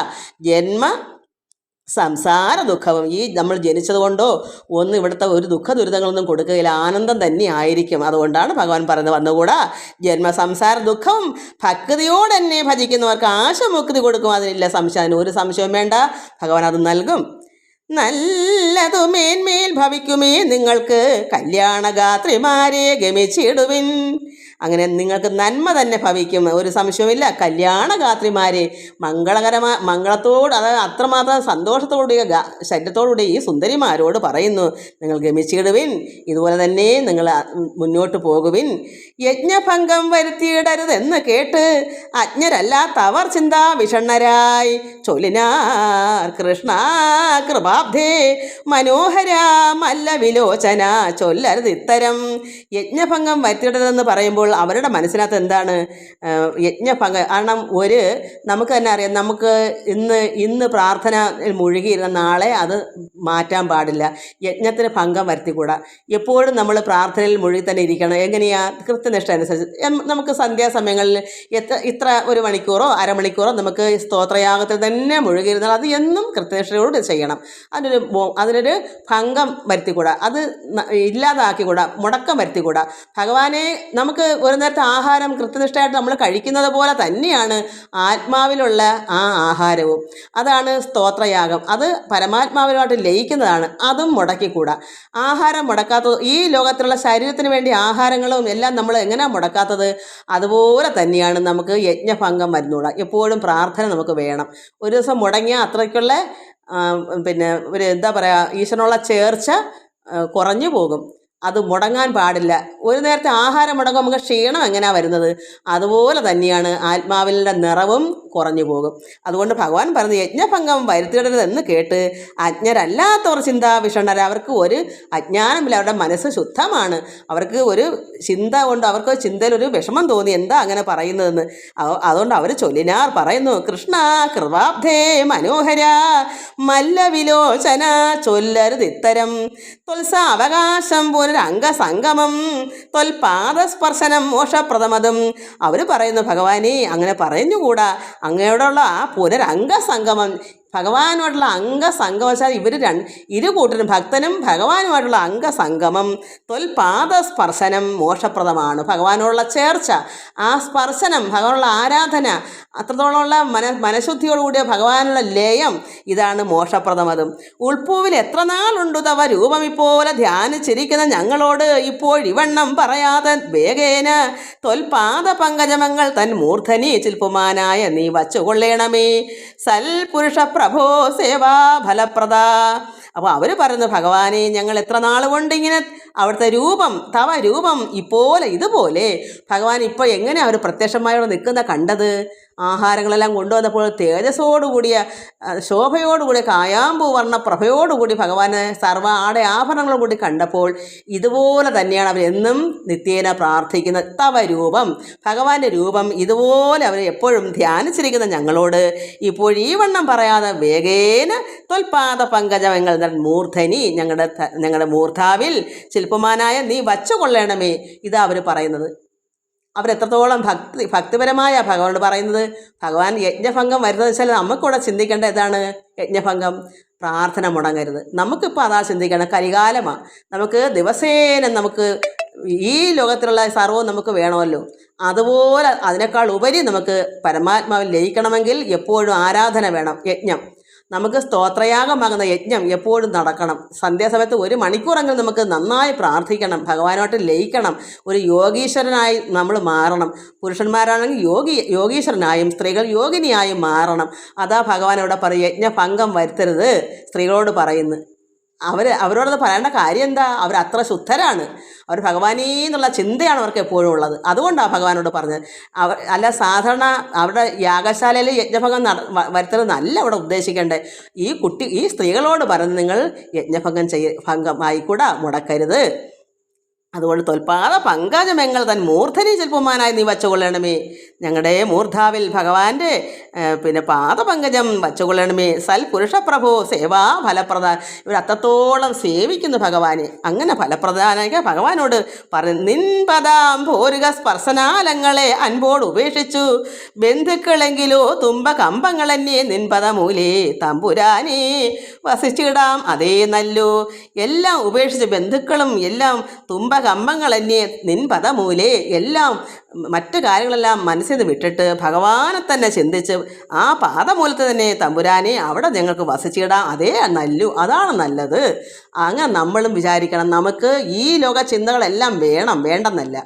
സംസാര ദുഃഖവും. ഈ നമ്മൾ ജനിച്ചത് കൊണ്ടോ ഒന്നും ഇവിടുത്തെ ഒരു ദുഃഖ ദുരിതങ്ങളൊന്നും കൊടുക്കുകയില്ല, ആനന്ദം തന്നെ ആയിരിക്കും. അതുകൊണ്ടാണ് ഭഗവാൻ പറയുന്നത് വന്നുകൂടാ ജന്മസംസാര ദുഃഖം. ഭക്തിയോടെന്നെ ഭജിക്കുന്നവർക്ക് ആശമുക്തി കൊടുക്കും, അതിനില്ല സംശയം. ഒരു സംശയവും വേണ്ട, ഭഗവാൻ അത് നൽകും. നല്ലതു മേന്മേൽ ഭവിക്കുമേ നിങ്ങൾക്ക് കല്യാണഗാത്രിമാരെ ഗമിച്ചിടുവിൻ. അങ്ങനെ നിങ്ങൾക്ക് നന്മ തന്നെ ഭവിക്കും, ഒരു സംശയവുമില്ല. കല്യാണഗാത്രിമാരെ മംഗളത്തോട്, അതായത് അത്രമാത്രം സന്തോഷത്തോടുകൂടിയ ശരീരത്തോടുകൂടി ഈ സുന്ദരിമാരോട് പറയുന്നു, നിങ്ങൾ ഗമിച്ചിടുവിൻ, ഇതുപോലെ തന്നെ നിങ്ങൾ മുന്നോട്ട് പോകുവിൻ. യജ്ഞഭംഗം വരുത്തിയിടരുതെന്ന് കേട്ട് അജ്ഞരല്ലാത്തവർ ചിന്താ വിഷണ്ണരായി ചൊല്ലിനാർ കൃഷ്ണ കൃപാബ്ധേ മനോഹര മല്ല വിലോചന. ചൊല്ലരുത് ഇത്തരം. യജ്ഞഭംഗം വരുത്തിയിടരുതെന്ന് പറയുമ്പോൾ അവരുടെ മനസ്സിനകത്ത് എന്താണ്? യജ്ഞഭംഗം. കാരണം നമുക്ക് തന്നെ അറിയാം, നമുക്ക് ഇന്ന് പ്രാർത്ഥന മുഴുകിയിരുന്ന നാളെ അത് മാറ്റാൻ പാടില്ല. യജ്ഞത്തിന് ഭംഗം വരുത്തിക്കൂടാ. എപ്പോഴും നമ്മൾ പ്രാർത്ഥനയിൽ മുഴുകി തന്നെ ഇരിക്കണം. എങ്ങനെയാ? കൃത്യനിഷ്ഠ അനുസരിച്ച് നമുക്ക് സന്ധ്യാസമയങ്ങളിൽ ഇത്ര ഒരു മണിക്കൂറോ അരമണിക്കൂറോ നമുക്ക് സ്തോത്രയാഗത്തിൽ തന്നെ മുഴുകിയിരുന്നാൽ അത് എന്നും കൃത്യനിഷ്ഠയോട് ചെയ്യണം. അതിനൊരു ഭംഗം വരുത്തിക്കൂടാ, അത് ഇല്ലാതാക്കിക്കൂടാ, മുടക്കം വരുത്തിക്കൂടാ. ഭഗവാനെ നമുക്ക് ഒരു നേരത്തെ ആഹാരം കൃത്യനിഷ്ഠയായിട്ട് നമ്മൾ കഴിക്കുന്നത് പോലെ തന്നെയാണ് ആത്മാവിലുള്ള ആ ആഹാരവും. അതാണ് സ്തോത്രയാഗം. അത് പരമാത്മാവിനുമായിട്ട് ലയിക്കുന്നതാണ്, അതും മുടക്കിക്കൂടാ. ആഹാരം മുടക്കാത്തത്, ഈ ലോകത്തിലുള്ള ശരീരത്തിന് വേണ്ടി ആഹാരങ്ങളും എല്ലാം നമ്മൾ എങ്ങനെയാണ് മുടക്കാത്തത്, അതുപോലെ തന്നെയാണ് നമുക്ക് യജ്ഞഭംഗം വരുന്നൂടാ. എപ്പോഴും പ്രാർത്ഥന നമുക്ക് വേണം. ഒരു ദിവസം മുടങ്ങിയ അത്രയ്ക്കുള്ള ഒരു എന്താ പറയുക, ഈശ്വരനുള്ള ചേർച്ച കുറഞ്ഞു പോകും. അത് മുടങ്ങാൻ പാടില്ല. ഒരു നേരത്തെ ആഹാരം മുടങ്ങും നമുക്ക് ക്ഷീണം എങ്ങനെയാണ് വരുന്നത്, അതുപോലെ തന്നെയാണ് ആത്മാവിൻ്റെ നിറവും കുറഞ്ഞു പോകും. അതുകൊണ്ട് ഭഗവാൻ പറഞ്ഞ് യജ്ഞഭംഗം വരുത്തിയിടരുതെന്ന് കേട്ട് അജ്ഞരല്ലാത്തവർ ചിന്താവിഷണ്ണർ, അവർക്ക് ഒരു അജ്ഞാനമില്ല, അവരുടെ മനസ്സ് ശുദ്ധമാണ്, അവർക്ക് ഒരു ചിന്ത കൊണ്ട് അവർക്ക് ചിന്തയിലൊരു വിഷമം തോന്നി, എന്താ അങ്ങനെ പറയുന്നതെന്ന്. അതുകൊണ്ട് അവർ ചൊല്ലിനാർ പറയുന്നു, കൃഷ്ണ കൃപാബ്ധേ മനോഹര മല്ലവിലോചന ചൊല്ലരുതിത്തരം ത്വൽസാവകാശം പുനരംഗസംഗമം ത്വൽപാദസ്പർശനം മോക്ഷപ്രദമതും. അവർ പറയുന്നു, ഭഗവാനെ അങ്ങനെ പറഞ്ഞുകൂടാ, അങ്ങയോടുള്ള ആ പുനരംഗസംഗമം, ഭഗവാനുമായിട്ടുള്ള അംഗസംഗമം വെച്ചാൽ ഇവർ ഇരു കൂട്ടരും ഭക്തനും ഭഗവാനുമായിട്ടുള്ള അംഗസംഗമം, ത്വൽപാദസ്പർശനം മോക്ഷപ്രദമാണ്. ഭഗവാനോടുള്ള ചേർച്ച, ആ സ്പർശനം, ഭഗവാനുള്ള ആരാധന, അത്രത്തോളമുള്ള മനഃശുദ്ധിയോടുകൂടിയ ഭഗവാനുള്ള ലയം, ഇതാണ് മോക്ഷപ്രദമതും. ഉൾപ്പൂവിൽ എത്ര നാളുണ്ടു തവ രൂപം ഇപ്പോലെ ധ്യാനിച്ചിരിക്കുന്ന ഞങ്ങളോട് ഇപ്പോഴിവണ്ണം പറയാതെ വേഗേന ത്വൽപാദ പങ്കജമങ്ങൾ തൻ മൂർധനി ചിൽപ്പുമാനായ നീ വച്ചുകൊള്ളേണമേ സൽപുരുഷ പ്രഭോ സേവാ ഫലപ്രദ. അപ്പോൾ അവർ പറയുന്നു, ഭഗവാനെ ഞങ്ങൾ എത്ര നാൾ കൊണ്ട് ഇങ്ങനെ അവിടുത്തെ രൂപം, തവ രൂപം ഇപ്പോലെ ഇതുപോലെ. ഭഗവാൻ ഇപ്പോൾ എങ്ങനെ അവർ പ്രത്യക്ഷമായോടെ നിൽക്കുന്ന കണ്ടത്, ആഹാരങ്ങളെല്ലാം കൊണ്ടുവന്നപ്പോൾ തേജസ്സോടുകൂടിയ ശോഭയോടുകൂടിയ കായാമ്പൂ വർണ്ണ പ്രഭയോടുകൂടി ഭഗവാന് സർവ്വ ആഭരണങ്ങളും കൂടി കണ്ടപ്പോൾ ഇതുപോലെ തന്നെയാണ് അവരെന്നും നിത്യേന പ്രാർത്ഥിക്കുന്നത്. തവ രൂപം, ഭഗവാന്റെ രൂപം ഇതുപോലെ അവർ എപ്പോഴും ധ്യാനിച്ചിരിക്കുന്ന ഞങ്ങളോട് ഇപ്പോഴീ വണ്ണം പറയാതെ വേഗേന ത്വൽപാദ പങ്കജങ്ങൾ മൂർധനി, ഞങ്ങളുടെ മൂർധാവിൽ ശില്പമാനായ നീ വച്ചുകൊള്ളണമേ. ഇതാ അവർ പറയുന്നത്. അവരെത്രത്തോളം ഭക്തിപരമായ ഭഗവാനോട് പറയുന്നത്. ഭഗവാൻ യജ്ഞഭംഗം വരുന്നത് വെച്ചാൽ നമുക്കിവിടെ ചിന്തിക്കേണ്ട ഇതാണ്, യജ്ഞഭംഗം പ്രാർത്ഥന മുടങ്ങരുത്. നമുക്കിപ്പോൾ അതാ ചിന്തിക്കണം, കലികാലമാണ്, നമുക്ക് ദിവസേന നമുക്ക് ഈ ലോകത്തിലുള്ള സർവ്വവും നമുക്ക് വേണമല്ലോ. അതുപോലെ അതിനേക്കാൾ ഉപരി നമുക്ക് പരമാത്മാവിൽ ലയിക്കണമെങ്കിൽ എപ്പോഴും ആരാധന വേണം, യജ്ഞം. നമുക്ക് സ്തോത്രയാഗമാകുന്ന യജ്ഞം എപ്പോഴും നടക്കണം. സന്ധ്യാസമയത്ത് 1 മണിക്കൂറെങ്കിലും നമുക്ക് നന്നായി പ്രാർത്ഥിക്കണം, ഭഗവാനോട്ട് ലയിക്കണം, ഒരു യോഗീശ്വരനായി നമ്മൾ മാറണം. പുരുഷന്മാരാണെങ്കിൽ യോഗീശ്വരനായും സ്ത്രീകൾ യോഗിനിയായും മാറണം. അതാ ഭഗവാൻ ഇവിടെ പറയും, യജ്ഞഭംഗം വരുത്തരുത് സ്ത്രീകളോട് പറയുന്നു. അവരോടത് പറയേണ്ട കാര്യം എന്താ, അവർ അത്ര ശുദ്ധരാണ്, അവർ ഭഗവാനീ എന്നുള്ള ചിന്തയാണ് അവർക്ക് എപ്പോഴും ഉള്ളത്. അതുകൊണ്ടാണ് ഭഗവാനോട് പറഞ്ഞത്. അല്ല സാധാരണ അവരുടെ യാഗശാലയിൽ യജ്ഞഭംഗം വരുത്തരുത് നല്ല അവിടെ ഉദ്ദേശിക്കേണ്ടത്. ഈ സ്ത്രീകളോട് പറഞ്ഞ് നിങ്ങൾ യജ്ഞഭംഗം ഭംഗം ആയിക്കൂടാ, മുടക്കരുത്. അതുകൊണ്ട് ത്വൽപാദ പങ്കജമെങ്ങൾ തൻ മൂർധനി ചിൽപ്പുമാനായി നീ വച്ചുകൊള്ളണമേ. ഞങ്ങളുടെ മൂർധാവിൽ ഭഗവാന്റെ പാദപങ്കജം വച്ചുകൊള്ളണമേ. സൽപുരുഷപ്രഭോ സേവാ ഫലപ്രദാൻ. ഇവർ അത്രത്തോളം സേവിക്കുന്നു ഭഗവാനെ. അങ്ങനെ ഫലപ്രദാനൊക്കെ ഭഗവാനോട് പറഞ്ഞു, നിൻപദാം ഭോരുക സ്പർശനാലങ്ങളെ അൻപോട് ഉപേക്ഷിച്ചു ബന്ധുക്കളെങ്കിലോ തുമ്പ കമ്പങ്ങളെന്നെ നിൻപദമൂലേ തമ്പുരാനേ വസിച്ചിടാം അതേ നല്ലു. എല്ലാം ഉപേക്ഷിച്ച് ബന്ധുക്കളും എല്ലാം തുമ്പ കമ്പങ്ങളെന്നെ നിൻപദമൂലേ, എല്ലാം മറ്റു കാര്യങ്ങളെല്ലാം മനസ്സിൽ നിന്ന് വിട്ടിട്ട് ഭഗവാനെ തന്നെ ചിന്തിച്ച് ആ പാദമൂലത്ത് തന്നെ തമ്പുരാനെ അവിടെ ഞങ്ങൾക്ക് വസിച്ചിടാം, അതേ നല്ലു, അതാണ് നല്ലത്. അങ്ങനെ നമ്മളും വിചാരിക്കണം, നമുക്ക് ഈ ലോക ചിന്തകളെല്ലാം വേണ്ടെന്നല്ല,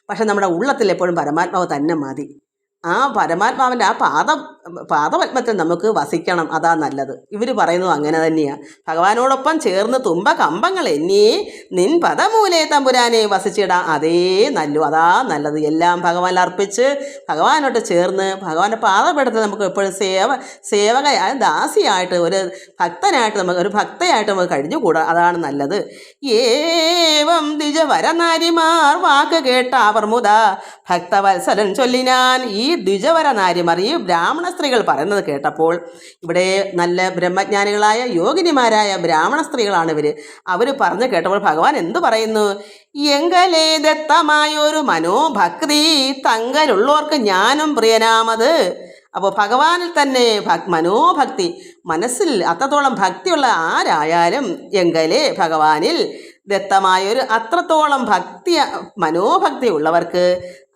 പക്ഷെ നമ്മുടെ ഉള്ളത്തിൽ എപ്പോഴും പരമാത്മാവ് തന്നെ മതി. ആ പരമാത്മാവിൻ്റെ ആ പാദപത്മത്തിൽ നമുക്ക് വസിക്കണം, അതാ നല്ലത്. ഇവർ പറയുന്നത് അങ്ങനെ തന്നെയാണ്. ഭഗവാനോടൊപ്പം ചേർന്ന് തുമ്പ കമ്പങ്ങൾ എന്നീ നിൻ പദമൂലേ തമ്പുരാനെ വസിച്ചിടാം, അതേ നല്ലു, അതാ നല്ലത്. എല്ലാം ഭഗവാൻ അർപ്പിച്ച് ഭഗവാനോട്ട് ചേർന്ന് ഭഗവാന്റെ പാദപീഠത്തിൽ നമുക്ക് എപ്പോഴും സേവകയായ ദാസിയായിട്ട് ഒരു ഭക്തനായിട്ട് ഒരു ഭക്തയായിട്ട് നമുക്ക് കഴിഞ്ഞുകൂടാ, അതാണ് നല്ലത്. ഏവം ദ്വിജവരനാരിമാർ വാക്ക് കേട്ട പ്രമുദ ഭക്തവത്സലൻ ചൊല്ലിനാൻ. ഈ ദ്വിജവര നാരിമാർ, ഈ ബ്രാഹ്മണ സ്ത്രീകൾ പറയുന്നത് കേട്ടപ്പോൾ, ഇവിടെ നല്ല ബ്രഹ്മജ്ഞാനികളായ യോഗിനിമാരായ ബ്രാഹ്മണ സ്ത്രീകളാണ് ഇവർ. അവർ പറഞ്ഞു കേട്ടപ്പോൾ ഭഗവാൻ എന്തു പറയുന്നു, എങ്കലേ ദത്തമായൊരു മനോഭക്തി തങ്കലുള്ളവർക്ക് ഞാനും പ്രിയനാമത്. അപ്പോൾ ഭഗവാനിൽ തന്നെ മനോഭക്തി, മനസ്സിൽ അത്രത്തോളം ഭക്തിയുള്ള ആരായാലും എങ്കലേ ഭഗവാനിൽ ദത്തമായൊരു അത്രത്തോളം മനോഭക്തി ഉള്ളവർക്ക്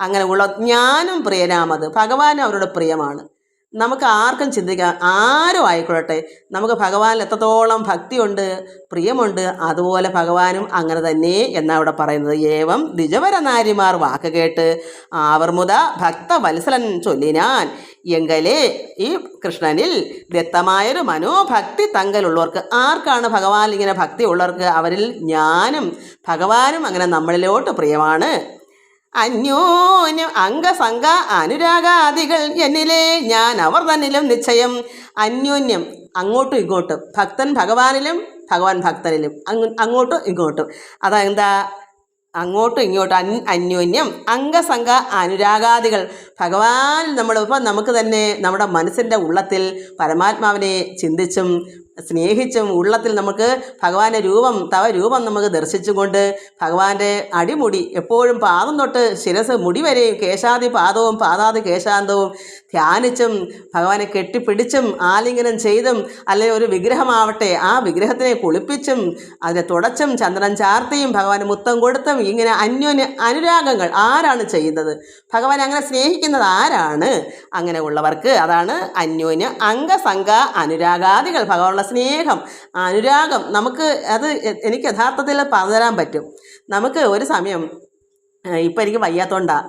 അങ്ങനെ ഉള്ള ഞാനും പ്രിയനാമത്, ഭഗവാനും അവരുടെ പ്രിയമാണ്. നമുക്ക് ആർക്കും ചിന്തിക്കാം, ആരും ആയിക്കൊള്ളട്ടെ, നമുക്ക് ഭഗവാനിൽ എത്രത്തോളം ഭക്തിയുണ്ട്, പ്രിയമുണ്ട്, അതുപോലെ ഭഗവാനും അങ്ങനെ തന്നെ എന്നാണ് ഇവിടെ പറയുന്നത്. ഏവം ദ്വിജവര നാരിമാർ വാക്ക് കേട്ട് ആവർമുത ഭക്തവത്സലൻ ചൊല്ലിനാൻ എങ്കലേ ഈ കൃഷ്ണനിൽ ദത്തമായൊരു മനോഭക്തി തങ്കലുള്ളവർക്ക്. ആർക്കാണ് ഭഗവാനിൽ ഇങ്ങനെ ഭക്തി ഉള്ളവർക്ക്? അവരിൽ ഞാനും ഭഗവാനും അങ്ങനെ നമ്മളിലോട്ട് പ്രിയമാണ്. അന്യോന്യം അംഗസംഗ അനുരാഗാദികൾ എന്നിലെ ഞാൻ അവർ തന്നിലും നിശ്ചയം. അന്യോന്യം അങ്ങോട്ടും ഇങ്ങോട്ടും, ഭക്തൻ ഭഗവാനിലും ഭഗവാൻ ഭക്തനിലും, അങ്ങോട്ടും ഇങ്ങോട്ടും. അതെന്താ? അങ്ങോട്ടും ഇങ്ങോട്ടും അന്യോന്യം അംഗസംഗ അനുരാഗാദികൾ. ഭഗവാൻ നമ്മളിപ്പോൾ നമുക്ക് തന്നെ നമ്മുടെ മനസ്സിൻ്റെ ഉള്ളത്തിൽ പരമാത്മാവിനെ ചിന്തിച്ചും സ്നേഹിച്ചും ഉള്ളത്തിൽ നമുക്ക് ഭഗവാന്റെ രൂപം തവ രൂപം നമുക്ക് ദർശിച്ചുകൊണ്ട് ഭഗവാന്റെ അടിമുടി എപ്പോഴും പാദം തൊട്ട് ശിരസ് മുടി വരെയും കേശാദി പാദവും പാദാദി കേശാന്തവും ധ്യാനിച്ചും ഭഗവാനെ കെട്ടിപ്പിടിച്ചും ആലിംഗനം ചെയ്തും, അല്ലെങ്കിൽ ഒരു വിഗ്രഹമാവട്ടെ ആ വിഗ്രഹത്തിനെ കുളിപ്പിച്ചും അതിനെ തുടച്ചും ചന്ദ്രൻ ചാർത്തിയും ഭഗവാന് മുത്തം കൊടുത്തും ഇങ്ങനെ അന്യോന്യ അനുരാഗങ്ങൾ ആരാണ് ചെയ്യുന്നത്? ഭഗവാൻ അങ്ങനെ സ്നേഹിക്കുന്നത് ആരാണ്? അങ്ങനെ ഉള്ളവർക്ക് അതാണ് അന്യോന്യ അംഗസംഗ അനുരാഗാദികൾ. ഭഗവാനുള്ള സ്നേഹം, അനുരാഗം നമുക്ക് അത് എനിക്ക് യഥാർത്ഥത്തിൽ പറഞ്ഞുതരാൻ പറ്റും. നമുക്ക് ഒരു സമയം, ഇപ്പം എനിക്ക് വയ്യാത്തോണ്ടാണ്,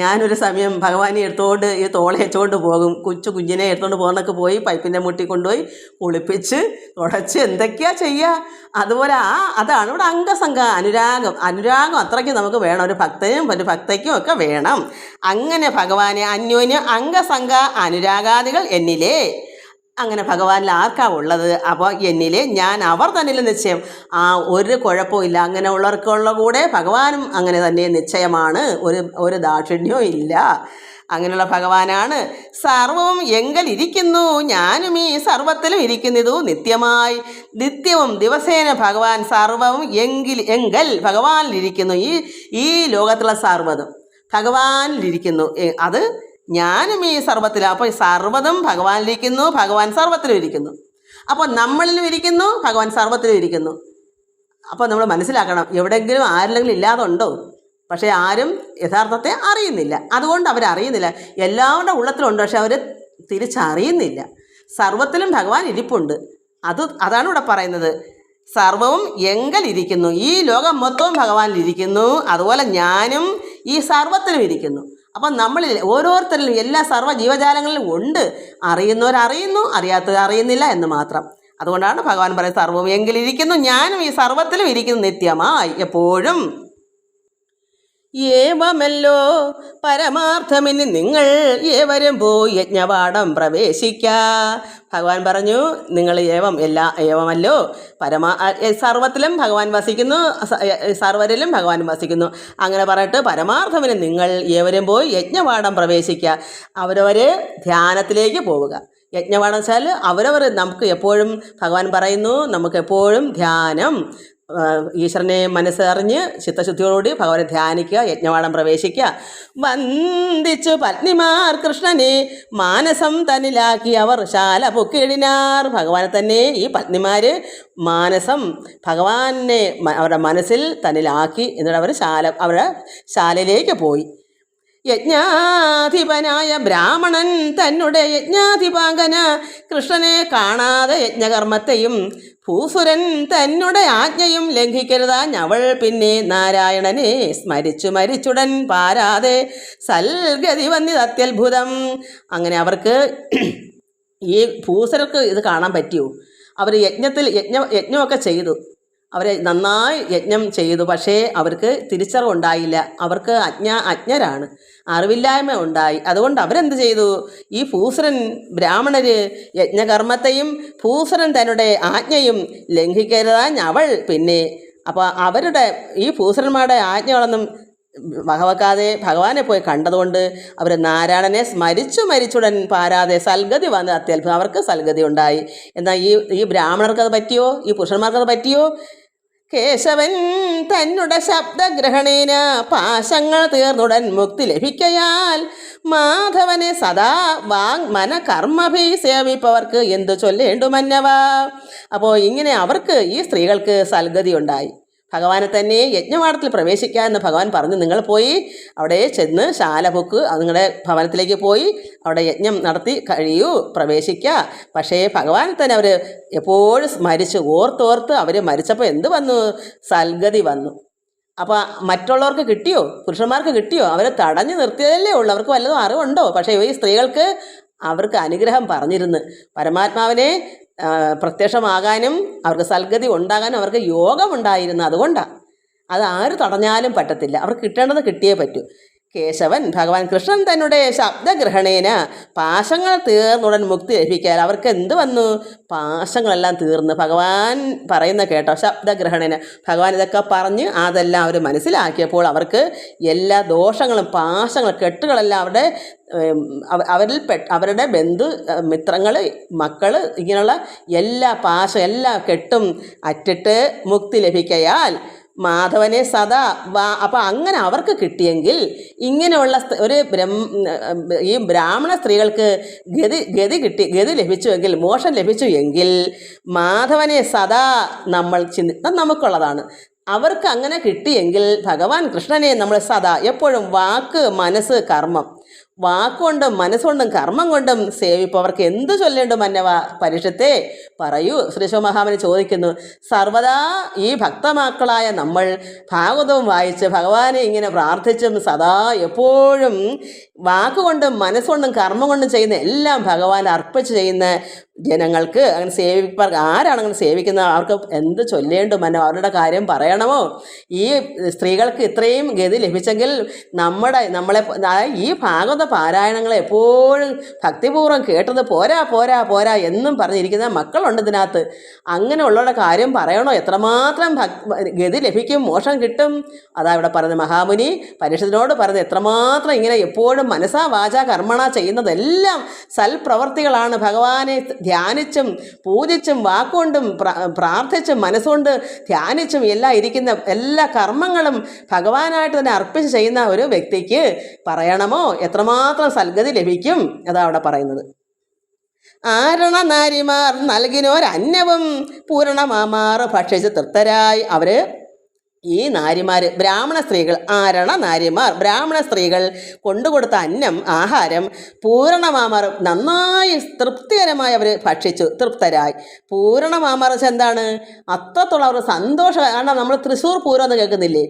ഞാനൊരു സമയം ഭഗവാനെ എടുത്തുകൊണ്ട് ഈ തോളെ വെച്ചുകൊണ്ട് പോകും. കുഞ്ഞിനെ എടുത്തുകൊണ്ട് പോകുന്നൊക്കെ പോയി പൈപ്പിൻ്റെ മുട്ടി കൊണ്ടുപോയി കുളിപ്പിച്ച് തുടച്ച് എന്തൊക്കെയാ ചെയ്യുക. അതുപോലെ അതാണ് ഇവിടെ അംഗസംഗ അനുരാഗം അത്രയ്ക്ക് നമുക്ക് വേണം. ഒരു ഭക്തനും ഒരു ഭക്തയ്ക്കും ഒക്കെ വേണം. അങ്ങനെ ഭഗവാനെ അന്യോന്യം അംഗസംഗ അനുരാഗാദികൾ എന്നിലേ, അങ്ങനെ ഭഗവാനിൽ ആർക്കാ ഉള്ളത്? അപ്പോൾ എന്നിൽ ഞാൻ അവർ തന്നിൽ നിശ്ചയം. ഒരു കുഴപ്പമില്ല. അങ്ങനെ ഉള്ളവർക്കുള്ള കൂടെ ഭഗവാനും അങ്ങനെ തന്നെ നിശ്ചയമാണ്. ഒരു ദാക്ഷിണ്യവും ഇല്ല. അങ്ങനെയുള്ള ഭഗവാനാണ്. സർവവും എങ്കൽ ഇരിക്കുന്നു ഞാനും ഈ സർവത്തിലും ഇരിക്കുന്നതു നിത്യമായി. നിത്യവും ദിവസേന ഭഗവാൻ സർവവും എങ്കൽ ഭഗവാനിലിരിക്കുന്നു. ഈ ലോകത്തുള്ള സർവ്വതും ഭഗവാനിലിരിക്കുന്നു. അത് ഞാനും ഈ സർവ്വത്തിലാണ്. അപ്പോൾ സർവ്വതും ഭഗവാനിലിരിക്കുന്നു, ഭഗവാൻ സർവ്വത്തിലും ഇരിക്കുന്നു. അപ്പോൾ നമ്മളിലും ഇരിക്കുന്നു, ഭഗവാൻ സർവ്വത്തിലും ഇരിക്കുന്നു. അപ്പോൾ നമ്മൾ മനസ്സിലാക്കണം, എവിടെയെങ്കിലും ആരിലെങ്കിലും ഇല്ലാതുണ്ടോ? പക്ഷേ ആരും യഥാർത്ഥത്തെ അറിയുന്നില്ല. അതുകൊണ്ട് അവരറിയുന്നില്ല. എല്ലാവരുടെ ഉള്ളത്തിലുണ്ട്, പക്ഷെ അവർ തിരിച്ചറിയുന്നില്ല. സർവ്വത്തിലും ഭഗവാൻ ഇരിപ്പുണ്ട്. അതാണ് ഇവിടെ പറയുന്നത്. സർവവും എങ്കലിരിക്കുന്നു, ഈ ലോകം മൊത്തവും ഭഗവാനിലിരിക്കുന്നു. അതുപോലെ ഞാനും ഈ സർവ്വത്തിലും ഇരിക്കുന്നു. അപ്പം നമ്മളിൽ ഓരോരുത്തരിലും എല്ലാ സർവ്വ ജീവജാലങ്ങളിലും ഉണ്ട്. അറിയുന്നവരറിയുന്നു, അറിയാത്തവർ അറിയുന്നില്ല എന്ന് മാത്രം. അതുകൊണ്ടാണ് ഭഗവാൻ പറയുന്നത് സർവ്വവും എങ്കിലിരിക്കുന്നു ഞാനും ഈ സർവ്വത്തിലും ഇരിക്കുന്നു നിത്യമായി എപ്പോഴും. ഏവമല്ലോ പരമാർത്ഥമിന് നിങ്ങൾ ഏവരും പോയി യജ്ഞപാഠം പ്രവേശിക്ക. ഭഗവാൻ പറഞ്ഞു, നിങ്ങൾ ഏവമല്ലോ സർവത്തിലും ഭഗവാൻ വസിക്കുന്നു, സർവരിലും ഭഗവാൻ വസിക്കുന്നു. അങ്ങനെ പറഞ്ഞിട്ട് പരമാർത്ഥമിന് നിങ്ങൾ ഏവരും പോയി യജ്ഞപാഠം പ്രവേശിക്കുക. അവരവർ ധ്യാനത്തിലേക്ക് പോവുക. യജ്ഞപാഠം വെച്ചാൽ അവരവർ, നമുക്ക് എപ്പോഴും ഭഗവാൻ പറയുന്നു നമുക്കെപ്പോഴും ധ്യാനം, ഈശ്വരനെ മനസ്സറിഞ്ഞ് ചിത്തശുദ്ധിയോടുകൂടി ഭഗവാനെ ധ്യാനിക്കുക, യജ്ഞപാഠം പ്രവേശിക്കുക. വന്ദിച്ചു പത്നിമാർ കൃഷ്ണനെ മാനസം തന്നിലാക്കി അവർ ശാല പൊക്കിയിടിനാർ. ഭഗവാനെ തന്നെ ഈ പത്നിമാർ മാനസം ഭഗവാനെ അവരുടെ മനസ്സിൽ തന്നിലാക്കി. എന്നിട്ട് അവർ അവരുടെ ശാലയിലേക്ക് പോയി. യജ്ഞാധിപനായ ബ്രാഹ്മണൻ തന്നുടെ യജ്ഞാധിപാങ്കന കൃഷ്ണനെ കാണാതെ യജ്ഞകർമ്മത്തെയും ഭൂസുരൻ തന്നുടെ ആജ്ഞയും ലംഘിക്കരുതാഞ്ഞവൾ പിന്നെ നാരായണനെ സ്മരിച്ചു മരിച്ചുടൻ പാരാതെ സൽഗതി വന്നിതത്യത്ഭുതം. അങ്ങനെ അവർക്ക് ഈ ഭൂസുരർക്ക് ഇത് കാണാൻ പറ്റിയോ? അവർ യജ്ഞമൊക്കെ ചെയ്തു, അവർ നന്നായി യജ്ഞം ചെയ്തു. പക്ഷേ അവർക്ക് തിരിച്ചറിവുണ്ടായില്ല. അവർക്ക് അജ്ഞരാണ്, അറിവില്ലായ്മ ഉണ്ടായി. അതുകൊണ്ട് അവരെന്ത് ചെയ്തു? ഈ ഭൂസുരൻ ബ്രാഹ്മണർ യജ്ഞകർമ്മത്തെയും ഭൂസുരൻ തന്നുടെ ആജ്ഞയും ലംഘിക്കരുതാഞ്ഞവൾ പിന്നെ. അപ്പോൾ അവരുടെ ഈ ഭൂസുരന്മാരുടെ ആജ്ഞകളൊന്നും വകവെക്കാതെ ഭഗവാനെ പോയി കണ്ടതുകൊണ്ട് അവർ നാരായണനെ സ്മരിച്ചു മരിച്ചുടൻ പാരാതെ സൽഗതി വന്ന് അത്യത്ഭുതം. അവർക്ക് സൽഗതി ഉണ്ടായി. എന്നാൽ ഈ ബ്രാഹ്മണർക്കത് പറ്റിയോ? ഈ പുരുഷന്മാർക്കത് പറ്റിയോ? കേശവൻ തന്നുടെ ശബ്ദഗ്രഹണേന പാശങ്ങൾ തീർന്നുടൻ മുക്തി ലഭിക്കയാൽ മാധവനെ സദാ മന കർമ്മഭി സേവിപ്പവർക്ക് എന്തു ചൊല്ലേണ്ടു മന്നവ. അപ്പോൾ ഇങ്ങനെ അവർക്ക് ഈ സ്ത്രീകൾക്ക് സൽഗതി ഉണ്ടായി. ഭഗവാനെ തന്നെ യജ്ഞമാടത്തിൽ പ്രവേശിക്കുക എന്ന് ഭഗവാൻ പറഞ്ഞു. നിങ്ങൾ പോയി അവിടെ ചെന്ന് ശാലപൊക്ക് നിങ്ങളുടെ ഭവനത്തിലേക്ക് പോയി അവിടെ യജ്ഞം നടത്തി കഴിയൂ, പ്രവേശിക്കുക. പക്ഷേ ഭഗവാൻ തന്നെ അവർ എപ്പോഴും സ്മരിച്ചു, ഓർത്തോർത്ത് അവർ മരിച്ചപ്പോൾ എന്ത് വന്നു? സൽഗതി വന്നു. അപ്പോൾ മറ്റുള്ളവർക്ക് കിട്ടിയോ? പുരുഷന്മാർക്ക് കിട്ടിയോ? അവരെ തടഞ്ഞു നിർത്തിയതല്ലേ ഉള്ളൂ. അവർക്ക് വല്ലതും അറിവുണ്ടോ? പക്ഷേ ഈ സ്ത്രീകൾക്ക് അവർക്ക് അനുഗ്രഹം പറഞ്ഞിരുന്നു. പരമാത്മാവിനെ പ്രത്യക്ഷമാകാനും അവർക്ക് സൽഗതി ഉണ്ടാകാനും അവർക്ക് യോഗമുണ്ടായിരുന്നു. അതുകൊണ്ടാണ്. അത് ആര് തടഞ്ഞാലും പറ്റത്തില്ല. അവർക്ക് കിട്ടേണ്ടത് കിട്ടിയേ പറ്റൂ. കേശവൻ ഭഗവാൻ കൃഷ്ണൻ തന്നെ ശബ്ദഗ്രഹണേന പാശങ്ങൾ തീർന്നുടൻ മുക്തി ലഭിക്കാൻ അവർക്ക് എന്ത് വന്നു? പാശങ്ങളെല്ലാം തീർന്ന് ഭഗവാൻ പറയുന്ന കേട്ടോ. ശബ്ദഗ്രഹണേന ഭഗവാൻ ഇതൊക്കെ പറഞ്ഞ് അതെല്ലാം അവർ മനസ്സിലാക്കിയപ്പോൾ അവർക്ക് എല്ലാ ദോഷങ്ങളും പാശങ്ങൾ കെട്ടുകളെല്ലാം അവരുടെ ബന്ധു മിത്രങ്ങൾ മക്കൾ ഇങ്ങനെയുള്ള എല്ലാ എല്ലാ കെട്ടും അറ്റിട്ട് മുക്തി ലഭിക്കയാൽ മാധവനെ സദാ അപ്പം അങ്ങനെ അവർക്ക് കിട്ടിയെങ്കിൽ ഇങ്ങനെയുള്ള ഈ ബ്രാഹ്മണ സ്ത്രീകൾക്ക് ഗതി ലഭിച്ചുവെങ്കിൽ, മോക്ഷം ലഭിച്ചു എങ്കിൽ മാധവനെ സദാ നമ്മൾ നമുക്കുള്ളതാണ്. അവർക്ക് അങ്ങനെ കിട്ടിയെങ്കിൽ ഭഗവാൻ കൃഷ്ണനെ നമ്മൾ സദാ എപ്പോഴും വാക്ക്, മനസ്സ്, കർമ്മം, വാക്കുകൊണ്ടും മനസ്സുകൊണ്ടും കർമ്മം കൊണ്ടും സേവിപ്പവർക്ക് എന്തു ചൊല്ലേണ്ടു മന്നവ? പരീക്ഷത്തെ പറയൂ. ശ്രീശോമഹാമന് ചോദിക്കുന്നു. സർവദാ ഈ ഭക്തമക്കളായ നമ്മൾ ഭാഗവതവും വായിച്ച് ഭഗവാനെ ഇങ്ങനെ പ്രാർത്ഥിച്ചും സദാ എപ്പോഴും വാക്കുകൊണ്ടും മനസ്സുകൊണ്ടും കർമ്മം കൊണ്ടും ചെയ്യുന്ന എല്ലാം ഭഗവാൻ അർപ്പിച്ച് ചെയ്യുന്ന ജനങ്ങൾക്ക് അങ്ങനെ ആരാണ് അങ്ങനെ സേവിക്കുന്നത്? അവർക്ക് എന്ത് ചൊല്ലേണ്ടു മന്നവ? അവരുടെ കാര്യം പറയണമോ? ഈ സ്ത്രീകൾക്ക് ഇത്രയും ഗതി ലഭിച്ചെങ്കിൽ നമ്മളെ ഈ ഭാഗവത പാരായണങ്ങൾ എപ്പോഴും ഭക്തിപൂർവ്വം കേട്ടത് പോരാ പോരാ പോരാ എന്നും പറഞ്ഞിരിക്കുന്ന മക്കളുണ്ട് ഇതിനകത്ത്. അങ്ങനെയുള്ളവരുടെ കാര്യം പറയണോ? എത്രമാത്രം ഗതി ലഭിക്കും, മോക്ഷം കിട്ടും? അതാ ഇവിടെ പറഞ്ഞ മഹാമുനി പരീക്ഷത്തിനോട് പറഞ്ഞത്. എത്രമാത്രം ഇങ്ങനെ എപ്പോഴും മനസാ വാചാ കർമ്മണ ചെയ്യുന്നതെല്ലാം സൽപ്രവർത്തികളാണ്. ഭഗവാനെ ധ്യാനിച്ചും പൂജിച്ചും വാക്കുകൊണ്ടും പ്രാർത്ഥിച്ചും മനസ്സുകൊണ്ട് ധ്യാനിച്ചും എല്ലാം ഇരിക്കുന്ന എല്ലാ കർമ്മങ്ങളും ഭഗവാനായിട്ട് തന്നെ അർപ്പിച്ച് ചെയ്യുന്ന ഒരു വ്യക്തിക്ക് പറയണമോ എത്രമാത്രം സൽഗതി ലഭിക്കും? അതാ അവിടെ പറയുന്നത്. ആരണ നാരിമാർ നൽകിനോരന്നവും പൂരണമാമാർ ഭക്ഷിച്ച് തൃപ്തരായി. അവർ ഈ നാരിമാർ ബ്രാഹ്മണ സ്ത്രീകൾ, ആരണ നാരിമാർ ബ്രാഹ്മണ സ്ത്രീകൾ കൊണ്ടുകൊടുത്ത അന്നം, ആഹാരം പൂരണമാമാർ നന്നായി തൃപ്തികരമായി അവർ ഭക്ഷിച്ചു തൃപ്തരായി. പൂരണമാമാർ വെച്ചാൽ എന്താണ്? അത്രത്തോളം അവർ സന്തോഷം. കാരണം നമ്മൾ തൃശ്ശൂർ പൂരം എന്ന് കേൾക്കുന്നില്ലേ?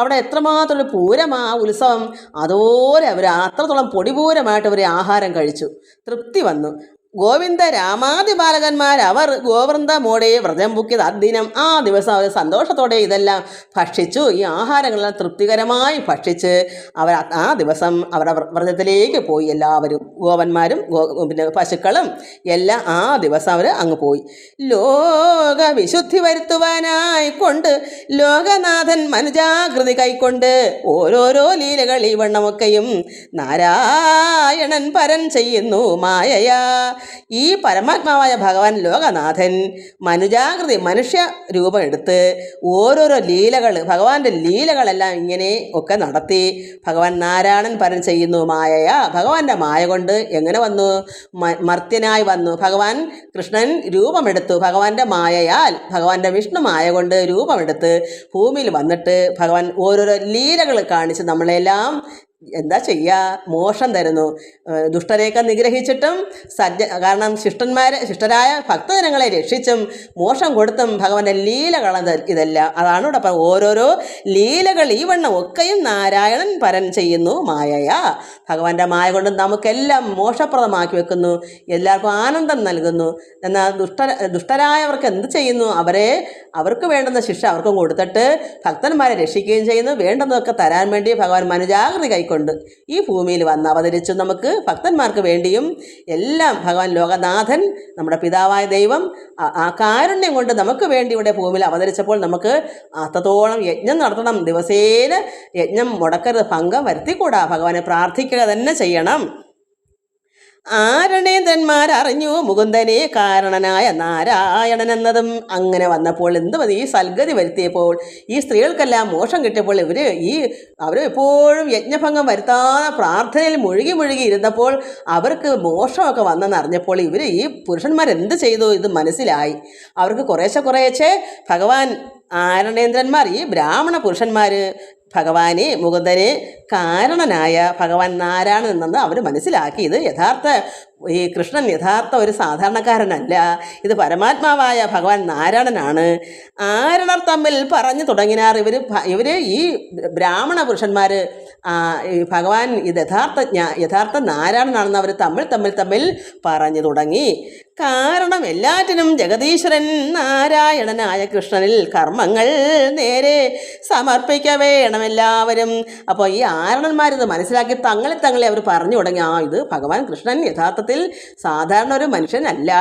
അവിടെ എത്രമാത്രം ഒരു പൂരമാ ഉത്സവം, അതുപോലെ അവർ അത്രത്തോളം പൊടിപൂരമായിട്ട് അവർ ആഹാരം കഴിച്ചു, തൃപ്തി വന്നു. ഗോവിന്ദ രാമാദി ബാലകന്മാർ അവർ ഗോവൃന്ദമോടെ വ്രതം പൊക്കിയത് അദ്ദിനം. ആ ദിവസം അവർ സന്തോഷത്തോടെ ഇതെല്ലാം ഭക്ഷിച്ചു. ഈ ആഹാരങ്ങളെല്ലാം തൃപ്തികരമായി ഭക്ഷിച്ച് അവർ ആ ദിവസം അവരുടെ വ്രതത്തിലേക്ക് പോയി. എല്ലാവരും ഗോവന്മാരും പിന്നെ പശുക്കളും എല്ലാം ആ ദിവസം അവർ അങ്ങ് പോയി. ലോക വിശുദ്ധി വരുത്തുവാനായി കൊണ്ട് ലോകനാഥൻ മനുജാകൃതി കൈക്കൊണ്ട് ഓരോരോ ലീലകൾ ഈ വണ്ണമൊക്കെയും നാരായണൻ പരൻ ചെയ്യുന്നു മായയാ. ഈ പരമാത്മാവായ ഭഗവാൻ ലോകനാഥൻ മനുജാകൃതി മനുഷ്യ രൂപം എടുത്ത് ഓരോരോ ലീലകൾ, ഭഗവാന്റെ ലീലകളെല്ലാം ഇങ്ങനെ ഒക്കെ നടത്തി ഭഗവാൻ നാരായണൻ പരൻ ചെയ്യുന്നു മായയാ. ഭഗവാന്റെ മായ കൊണ്ട് എങ്ങനെ വന്നു? മർത്യനായി വന്നു. ഭഗവാൻ കൃഷ്ണൻ രൂപമെടുത്തു. ഭഗവാന്റെ മായയാൽ, ഭഗവാന്റെ വിഷ്ണു മായ കൊണ്ട് രൂപമെടുത്ത് ഭൂമിയിൽ വന്നിട്ട് ഭഗവാൻ ഓരോരോ ലീലകൾ കാണിച്ച് നമ്മളെല്ലാം എന്താ ചെയ്യുക? മോക്ഷം തരുന്നു. ദുഷ്ടരെയൊക്കെ നിഗ്രഹിച്ചിട്ടും കാരണം ശിഷ്ടരായ ഭക്തജനങ്ങളെ രക്ഷിച്ചും മോക്ഷം കൊടുത്തും ഭഗവാന്റെ ലീലകൾ ഇതെല്ലാം. അതാണ് ഇവിടെ ഓരോരോ ലീലകൾ ഈ വണ്ണം ഒക്കെയും നാരായണൻ പരൻ ചെയ്യുന്നു മായയാ. ഭഗവാന്റെ മായ കൊണ്ട് നമുക്കെല്ലാം മോക്ഷപ്രദമാക്കി വെക്കുന്നു, എല്ലാവർക്കും ആനന്ദം നൽകുന്നു. എന്നാൽ ദുഷ്ടരായവർക്ക് എന്ത് ചെയ്യുന്നു? അവർക്ക് വേണ്ടുന്ന ശിക്ഷ അവർക്കും കൊടുത്തിട്ട് ഭക്തന്മാരെ രക്ഷിക്കുകയും ചെയ്യുന്നു. വേണ്ടുന്നതൊക്കെ തരാൻ വേണ്ടി ഭഗവാൻ മനുജാകൃതി കൈക്കൊണ്ട് ഈ ഭൂമിയിൽ വന്ന് അവതരിച്ചു. നമുക്ക് ഭക്തന്മാർക്ക് വേണ്ടിയും എല്ലാം ഭഗവാൻ ലോകനാഥൻ, നമ്മുടെ പിതാവായ ദൈവം ആ കാരുണ്യം കൊണ്ട് നമുക്ക് വേണ്ടി ഇവിടെ ഭൂമിയിൽ അവതരിച്ചപ്പോൾ നമുക്ക് അത്രത്തോളം യജ്ഞം നടത്തണം. ദിവസേന യജ്ഞം മുടക്കരുത്, ഭംഗം വരുത്തിക്കൂടാ. ഭഗവാനെ പ്രാർത്ഥിക്കുക തന്നെ ചെയ്യണം. ആരണേന്ദ്രന്മാർ അറിഞ്ഞു മുകുന്ദനെ കാരണനായ നാരായണൻ എന്നതും. അങ്ങനെ വന്നപ്പോൾ എന്ത് മതി? ഈ സൽഗതി വരുത്തിയപ്പോൾ ഈ സ്ത്രീകൾക്കെല്ലാം മോക്ഷം കിട്ടിയപ്പോൾ അവർ എപ്പോഴും യജ്ഞഭംഗം വരുത്താതെ പ്രാർത്ഥനയിൽ മുഴുകി ഇരുന്നപ്പോൾ അവർക്ക് മോക്ഷമൊക്കെ വന്നെന്ന് അറിഞ്ഞപ്പോൾ ഈ പുരുഷന്മാരെന്ത് ചെയ്തു? ഇത് മനസ്സിലായി. അവർക്ക് കുറേശ്ശെ ഭഗവാൻ ആരണേന്ദ്രന്മാർ, ഈ ബ്രാഹ്മണ പുരുഷന്മാർ ഭഗവാനെ, മുകുന്ദനെ കാരണനായ ഭഗവാൻ നാരായണൻ എന്നെന്ന് അവർ മനസ്സിലാക്കി. ഇത് ഈ കൃഷ്ണൻ യഥാർത്ഥ ഒരു സാധാരണക്കാരനല്ല, ഇത് പരമാത്മാവായ ഭഗവാൻ നാരായണനാണ്. ആരണർ തമ്മിൽ പറഞ്ഞു തുടങ്ങിനാർ. ഇവർ ഈ ബ്രാഹ്മണ പുരുഷന്മാർ ഭഗവാൻ ഇത് യഥാർത്ഥ നാരായണനാണെന്ന് അവർ തമ്മിൽ പറഞ്ഞു തുടങ്ങി. കാരണം എല്ലാറ്റിനും ജഗദീശ്വരൻ നാരായണനായ കൃഷ്ണനിൽ കർമ്മങ്ങൾ നേരെ സമർപ്പിക്ക വേണം എല്ലാവരും. അപ്പോൾ ഈ ആരണന്മാരിത് മനസ്സിലാക്കി തങ്ങളെ അവർ പറഞ്ഞു തുടങ്ങി, ഇത് ഭഗവാൻ കൃഷ്ണൻ യഥാർത്ഥത്തിൽ സാധാരണ ഒരു മനുഷ്യനല്ല,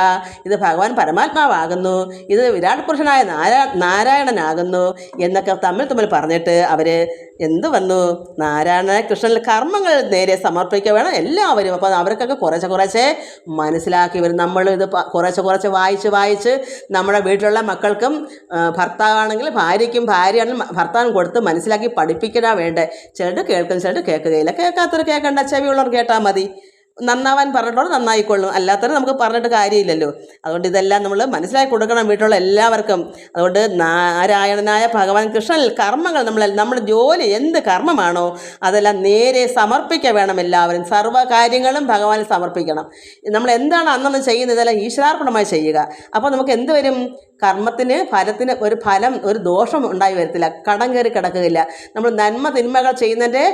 ഇത് ഭഗവാൻ പരമാത്മാവാകുന്നു, ഇത് വിരാട് പുരുഷനായ നാരായണനാകുന്നു എന്നൊക്കെ തമ്മിൽ പറഞ്ഞിട്ട് അവർ എന്ത് വന്നു, നാരായണ കൃഷ്ണനിൽ കർമ്മങ്ങൾ നേരെ സമർപ്പിക്കുക വേണം എല്ലാവരും. അപ്പോൾ അവർക്കൊക്കെ കുറേശ്ശെ മനസ്സിലാക്കി വരും. നമ്മളിത് കുറേശ്ശെ വായിച്ച് നമ്മുടെ വീട്ടിലുള്ള മക്കൾക്കും ഭർത്താവാണെങ്കിൽ ഭാര്യയ്ക്കും, ഭാര്യയാണെങ്കിൽ ഭർത്താവിനും കൊടുത്ത് മനസ്സിലാക്കി പഠിപ്പിക്കണ വേണ്ടേ. ചിലർ കേൾക്കും, ചിലർ കേൾക്കുകയില്ല. കേൾക്കാത്തവർ കേൾക്കേണ്ട, ചെവിയുള്ളവർ കേട്ടാൽ മതി. നന്നാവാൻ പറഞ്ഞിട്ടോട് നന്നായിക്കൊള്ളും, അല്ലാത്തവരെ നമുക്ക് പറഞ്ഞിട്ട് കാര്യമില്ലല്ലോ. അതുകൊണ്ട് ഇതെല്ലാം നമ്മൾ മനസ്സിലാക്കി കൊടുക്കണം വീട്ടിലുള്ള എല്ലാവർക്കും. അതുകൊണ്ട് നാരായണനായ ഭഗവാൻ കൃഷ്ണനിൽ കർമ്മങ്ങൾ നമ്മുടെ ജോലി എന്ത് കർമ്മമാണോ അതെല്ലാം നേരെ സമർപ്പിക്കുക വേണം എല്ലാവരും. സർവ്വ കാര്യങ്ങളും ഭഗവാന് സമർപ്പിക്കണം. നമ്മൾ എന്താണ് അന്നൊന്ന് ചെയ്യുന്നത് ഇതെല്ലാം ഈശ്വരാർപ്പണമായി ചെയ്യുക. അപ്പോൾ നമുക്ക് എന്ത് വരും, ഫലത്തിന് ഒരു ദോഷം ഉണ്ടായി വരത്തില്ല, കടം കയറി കിടക്കുകയില്ല. നമ്മൾ നന്മ തിന്മകൾ ചെയ്യുന്നതിൻ്റെ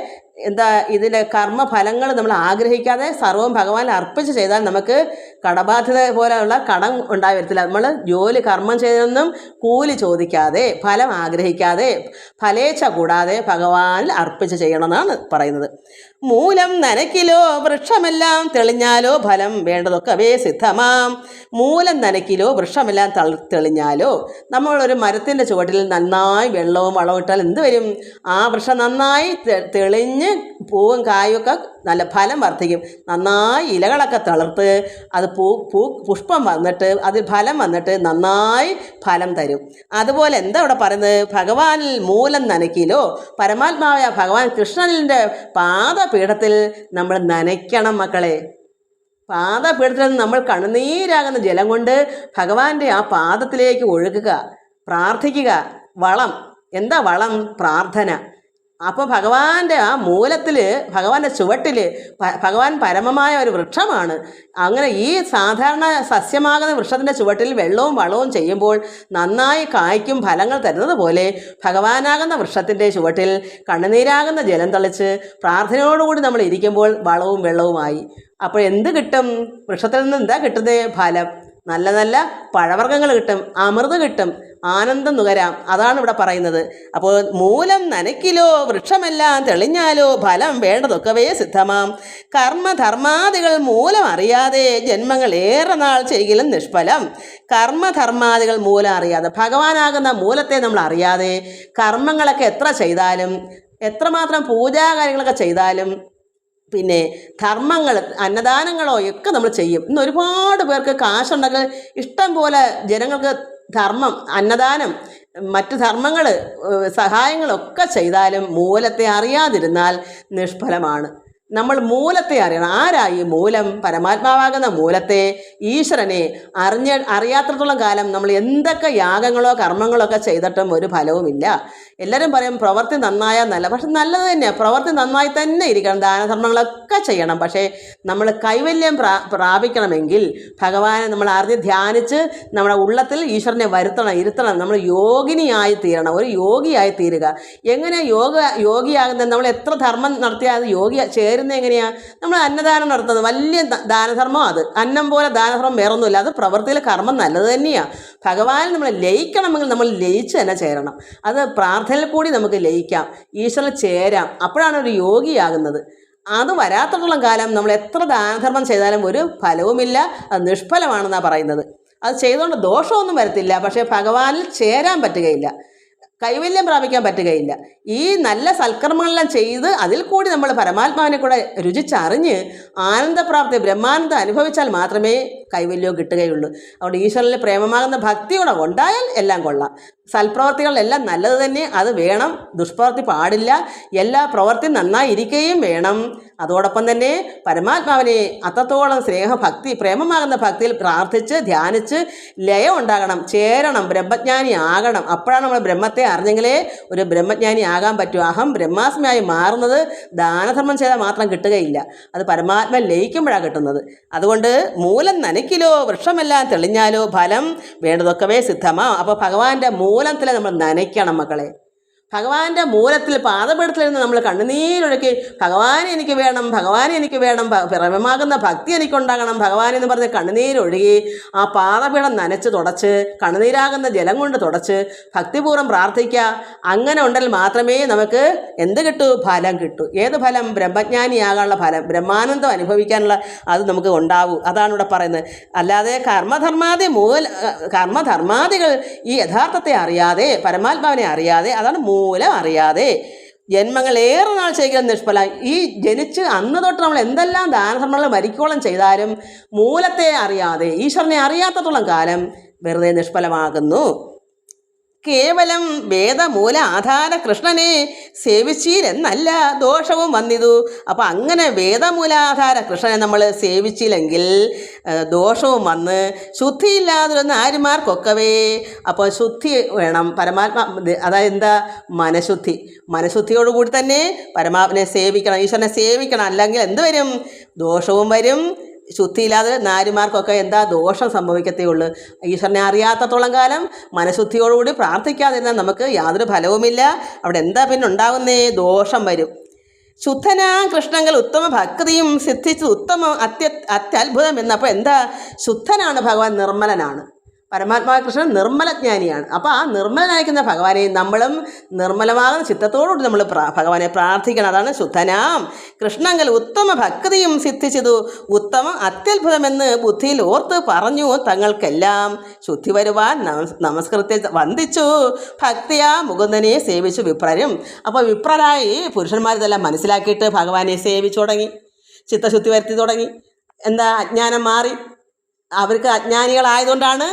ഇതിലെ കർമ്മഫലങ്ങൾ നമ്മൾ ആഗ്രഹിക്കാതെ സർവ്വം ഭഗവാൻ അർപ്പിച്ച് ചെയ്താൽ നമുക്ക് കടബാധ്യത പോലെയുള്ള കടം ഉണ്ടായി വരത്തില്ല. നമ്മൾ കർമ്മം ചെയ്തൊന്നും കൂലി ചോദിക്കാതെ, ഫലം ആഗ്രഹിക്കാതെ, ഫലേച്ഛ കൂടാതെ ഭഗവാനിൽ അർപ്പിച്ച് ചെയ്യണമെന്നാണ് പറയുന്നത്. മൂലം നനക്കിലോ വൃക്ഷമെല്ലാം തെളിഞ്ഞാലോ ഫലം വേണ്ടതൊക്കെ സിദ്ധമാം. മൂലം നനക്കിലോ വൃക്ഷമെല്ലാം തെളിഞ്ഞാലോ, നമ്മളൊരു മരത്തിൻ്റെ ചുവട്ടിൽ നന്നായി വെള്ളവും വളവും ഇട്ടാൽ എന്ത് വരും, ആ വൃക്ഷം നന്നായി തെളിഞ്ഞ് പൂവും കായൊക്കെ നല്ല ഫലം വർദ്ധിക്കും. നന്നായി ഇലകളൊക്കെ തളിർത്ത് അത് പുഷ്പം വന്നിട്ട് അതിൽ ഫലം വന്നിട്ട് നന്നായി ഫലം തരും. അതുപോലെ എന്താ ഇവിടെ പറയുന്നത്, ഭഗവാനിൽ മൂലം നനക്കിലോ, പരമാത്മാവായ ഭഗവാൻ കൃഷ്ണനിൻ്റെ പാദപീഠത്തിൽ നമ്മൾ നനയ്ക്കണം മക്കളെ. പാദപീഠത്തിൽ നിന്ന് നമ്മൾ കണ്ണുനീരാകുന്ന ജലം കൊണ്ട് ഭഗവാന്റെ ആ പാദത്തിലേക്ക് ഒഴുകുക, പ്രാർത്ഥിക്കുക. വളം എന്താ? വളം പ്രാർത്ഥന. അപ്പോൾ ഭഗവാന്റെ ആ മൂലത്തിൽ, ഭഗവാന്റെ ചുവട്ടിൽ ഭഗവാൻ പരമമായ ഒരു വൃക്ഷമാണ്. അങ്ങനെ ഈ സാധാരണ സസ്യമാകുന്ന വൃക്ഷത്തിൻ്റെ ചുവട്ടിൽ വെള്ളവും വളവും ചെയ്യുമ്പോൾ നന്നായി കായ്ക്കും, ഫലങ്ങൾ തരുന്നത് പോലെ ഭഗവാനാകുന്ന വൃക്ഷത്തിൻ്റെ ചുവട്ടിൽ കണ്ണുനീരാകുന്ന ജലം തളിച്ച് പ്രാർത്ഥനയോടുകൂടി നമ്മൾ ഇരിക്കുമ്പോൾ വളവും വെള്ളവുമായി. അപ്പോൾ എന്ത് കിട്ടും? വൃക്ഷത്തിൽ നിന്ന് എന്താ കിട്ടുന്നത്? ഫലം. നല്ല നല്ല പഴവർഗ്ഗങ്ങൾ കിട്ടും, അമൃത് കിട്ടും, ആനന്ദം നുകരാം. അതാണ് ഇവിടെ പറയുന്നത്. അപ്പോൾ മൂലം നനക്കിലോ വൃക്ഷമെല്ലാം തെളിഞ്ഞാലോ ഫലം വേണ്ടതൊക്കവേ സിദ്ധമാം. കർമ്മധർമാദികൾ മൂലം അറിയാതെ ജന്മങ്ങൾ ഏറെ നാൾ ചെയ്യലും നിഷ്ഫലം. കർമ്മധർമാദികൾ മൂലം അറിയാതെ, ഭഗവാനാകുന്ന മൂലത്തെ നമ്മൾ അറിയാതെ കർമ്മങ്ങളൊക്കെ എത്ര ചെയ്താലും, എത്രമാത്രം പൂജാകാര്യങ്ങളൊക്കെ ചെയ്താലും, പിന്നെ ധർമ്മങ്ങൾ, അന്നദാനങ്ങളോ ഒക്കെ നമ്മൾ ചെയ്യും. ഇന്ന് ഒരുപാട് പേർക്ക് കാശുണ്ടെങ്കിൽ ഇഷ്ടം പോലെ ജനങ്ങൾക്ക് ധർമ്മം, അന്നദാനം, മറ്റു ധർമ്മങ്ങൾ, സഹായങ്ങളൊക്കെ ചെയ്താലും മൂലത്തെ അറിയാതിരുന്നാൽ നിഷ്ഫലമാണ്. നമ്മൾ മൂലത്തെ അറിയണം. ആരായി മൂലം? പരമാത്മാവാകുന്ന മൂലത്തെ, ഈശ്വരനെ അറിയാത്രത്തോളം കാലം നമ്മൾ എന്തൊക്കെ യാഗങ്ങളോ കർമ്മങ്ങളോ ഒക്കെ ചെയ്തിട്ടും ഒരു ഫലവുമില്ല. എല്ലാവരും പറയും പ്രവൃത്തി നന്നായാൽ നല്ല, പക്ഷെ നല്ലത് തന്നെയാണ്, പ്രവൃത്തി നന്നായി തന്നെ ഇരിക്കണം, ദാനധർമ്മങ്ങളൊക്കെ ചെയ്യണം. പക്ഷേ നമ്മൾ കൈവല്യം പ്രാപിക്കണമെങ്കിൽ ഭഗവാനെ നമ്മൾ അറിഞ്ഞ് ധ്യാനിച്ച് നമ്മുടെ ഉള്ളത്തിൽ ഈശ്വരനെ ഇരുത്തണം. നമ്മൾ യോഗിനിയായി തീരണം, ഒരു യോഗിയായി തീരുക. എങ്ങനെ യോഗിയാകുന്നത്? നമ്മൾ എത്ര ധർമ്മം നടത്തിയാൽ അത് യോഗി ചേരുന്നത് എങ്ങനെയാണ്? നമ്മൾ അന്നദാനം നടത്തുന്നത് വലിയ ദാനധർമ്മം, അത് അന്നം പോലെ ദാനധർമ്മം വേറൊന്നുമില്ല. അത് പ്രവൃത്തിയിലെ കർമ്മം നല്ലത് തന്നെയാണ്. ഭഗവാൻ നമ്മൾ ലയിക്കണമെങ്കിൽ നമ്മൾ ലയിച്ച് തന്നെ ചേരണം. അത് പ്രാർത്ഥനയിൽ കൂടി നമുക്ക് ലയിക്കാം, ഈശ്വരനിൽ ചേരാം. അപ്പോഴാണ് ഒരു യോഗിയാകുന്നത്. അത് വരാത്തോളം കാലം നമ്മൾ എത്ര ദാനധർമ്മം ചെയ്താലും ഒരു ഫലവുമില്ല, അത് നിഷ്ഫലമാണെന്നാണ് പറയുന്നത്. അത് ചെയ്തുകൊണ്ട് ദോഷമൊന്നും വരത്തില്ല, പക്ഷേ ഭഗവാനിൽ ചേരാൻ പറ്റുകയില്ല, കൈവല്യം പ്രാപിക്കാൻ പറ്റുകയില്ല. ഈ നല്ല സൽക്കർമ്മങ്ങളെല്ലാം ചെയ്ത് അതിൽ കൂടി നമ്മൾ പരമാത്മാവിനെ കൂടെ രുചിച്ചറിഞ്ഞ് ആനന്ദപ്രാപ്തി ബ്രഹ്മാനന്ദം അനുഭവിച്ചാൽ മാത്രമേ കൈവല്യവും കിട്ടുകയുള്ളൂ. അതുകൊണ്ട് ഈശ്വരനിൽ പ്രേമമാകുന്ന ഭക്തി കൂടെ ഉണ്ടായാൽ എല്ലാം കൊള്ളാം. സൽപ്രവർത്തികളെല്ലാം നല്ലത് തന്നെ, അത് വേണം. ദുഷ്പ്രവൃത്തി പാടില്ല. എല്ലാ പ്രവൃത്തിയും നന്നായിരിക്കുകയും വേണം. അതോടൊപ്പം തന്നെ പരമാത്മാവിനെ അത്രത്തോളം സ്നേഹഭക്തി പ്രേമമാകുന്ന ഭക്തിയിൽ പ്രാർത്ഥിച്ച് ധ്യാനിച്ച് ലയം ഉണ്ടാകണം, ചേരണം, ബ്രഹ്മജ്ഞാനി ആകണം. അപ്പോഴാണ് നമ്മൾ ബ്രഹ്മത്തെ അറിഞ്ഞെങ്കിലേ ഒരു ബ്രഹ്മജ്ഞാനി ആകാൻ പറ്റൂ. അഹം ബ്രഹ്മാസ്മിയായി മാറുന്നത് ദാനധർമ്മം ചെയ്താൽ മാത്രം കിട്ടുകയില്ല, അത് പരമാത്മ ലയിക്കുമ്പോഴാണ് കിട്ടുന്നത്. അതുകൊണ്ട് മൂലം നനയ്ക്കിലോ വൃക്ഷമെല്ലാം തെളിഞ്ഞാലോ ഫലം വേണ്ടതൊക്കവേ സിദ്ധമാ. അപ്പോൾ ഭഗവാന്റെ മൂലത്തിൽ നമ്മൾ നനയ്ക്കണം മക്കളെ. ഭഗവാന്റെ മൂലത്തിൽ പാദപീഠത്തിലിരുന്ന് നമ്മൾ കണ്ണുനീരൊഴുക്കി ഭഗവാനെ എനിക്ക് വേണം, ഭഗവാനെ എനിക്ക് വേണം, പ്രേമമാകുന്ന ഭക്തി എനിക്കുണ്ടാകണം, ഭഗവാനെന്ന് പറഞ്ഞ് കണ്ണുനീരൊഴുകി ആ പാദപീഠം നനച്ച് തുടച്ച് കണ്ണുനീരാകുന്ന ജലം കൊണ്ട് തുടച്ച് ഭക്തിപൂർവ്വം പ്രാർത്ഥിക്കുക. അങ്ങനെ ഉണ്ടെങ്കിൽ മാത്രമേ നമുക്ക് എന്ത് കിട്ടൂ? ഫലം കിട്ടൂ. ഏത് ഫലം? ബ്രഹ്മജ്ഞാനിയാകാനുള്ള ഫലം, ബ്രഹ്മാനന്ദം അനുഭവിക്കാനുള്ള അത് നമുക്ക് ഉണ്ടാവൂ. അതാണ് ഇവിടെ പറയുന്നത്. അല്ലാതെ കർമ്മധർമാദികൾ ഈ യഥാർത്ഥത്തെ അറിയാതെ, പരമാത്മാവിനെ അറിയാതെ, അതാണ് മൂലം അറിയാതെ ജന്മങ്ങൾ ഏറെ നാൾ ചെയ്യുന്നത് നിഷ്ഫലം. ഈ ജനിച്ച് അന്ന് തൊട്ട് നമ്മൾ എന്തെല്ലാം ദാനധർമ്മങ്ങൾ മരിക്കോളം ചെയ്താലും മൂലത്തെ അറിയാതെ, ഈശ്വരനെ അറിയാത്തത്തോളം കാലം വെറുതെ നിഷ്ഫലമാകുന്നു. കേവലം വേദമൂല ആധാര കൃഷ്ണനെ സേവിച്ചില്ലെന്നല്ല ദോഷവും വന്നിതു. അപ്പോൾ അങ്ങനെ വേദമൂലാധാര കൃഷ്ണനെ നമ്മൾ സേവിച്ചില്ലെങ്കിൽ ദോഷവും വന്ന് ശുദ്ധിയില്ലാതിരുന്ന ആര്യമാർക്കൊക്കവേ. അപ്പോൾ ശുദ്ധി വേണം, പരമാത്മാ അതായത് എന്താ? മനഃശുദ്ധി. മനഃശുദ്ധിയോടുകൂടി തന്നെ പരമാത്മനെ സേവിക്കണം, ഈശ്വരനെ സേവിക്കണം. അല്ലെങ്കിൽ എന്ത് വരും? ദോഷവും വരും. ശുദ്ധിയില്ലാതെ നാരിമാർക്കൊക്കെ എന്താ? ദോഷം സംഭവിക്കത്തേ ഉള്ളൂ. ഈശ്വരനെ അറിയാത്തത്തോളം കാലം മനഃശുദ്ധിയോടുകൂടി പ്രാർത്ഥിക്കാതിരുന്നാൽ നമുക്ക് യാതൊരു ഫലവുമില്ല. അവിടെ എന്താ പിന്നെ ഉണ്ടാകുന്നേ? ദോഷം വരും. ശുദ്ധനാ കൃഷ്ണങ്ങൾ ഉത്തമ ഭക്തിയും സിദ്ധിച്ചു ഉത്തമ അത്യത്ഭുതം എന്നപ്പോൾ എന്താ? ശുദ്ധനാണ് ഭഗവാൻ, നിർമ്മലനാണ്. പരമാത്മാ കൃഷ്ണൻ നിർമ്മലജ്ഞാനിയാണ്. അപ്പോൾ ആ നിർമ്മലനായിരിക്കുന്ന ഭഗവാനെ നമ്മളും നിർമ്മലമാകുന്ന ചിത്തത്തോടുകൂടി നമ്മൾ ഭഗവാനെ പ്രാർത്ഥിക്കണം. അതാണ് ശുദ്ധനാം കൃഷ്ണങ്ങൾ ഉത്തമ ഭക്തിയും സിദ്ധിച്ചതു ഉത്തമ അത്യത്ഭുതമെന്ന് ബുദ്ധിയിൽ ഓർത്ത് പറഞ്ഞു തങ്ങൾക്കെല്ലാം ശുദ്ധി വരുവാൻ നമസ്കൃത്യ വന്ദിച്ചു ഭക്തിയാ മുകുന്ദനെ സേവിച്ചു വിപ്രരും. അപ്പോൾ വിപ്രരായി പുരുഷന്മാരിതെല്ലാം മനസ്സിലാക്കിയിട്ട് ഭഗവാനെ സേവിച്ചു തുടങ്ങി, ചിത്തശുദ്ധി വരുത്തി തുടങ്ങി. എന്താ? അജ്ഞാനം മാറി. അവർക്ക് അജ്ഞാനികളായതുകൊണ്ടാണ്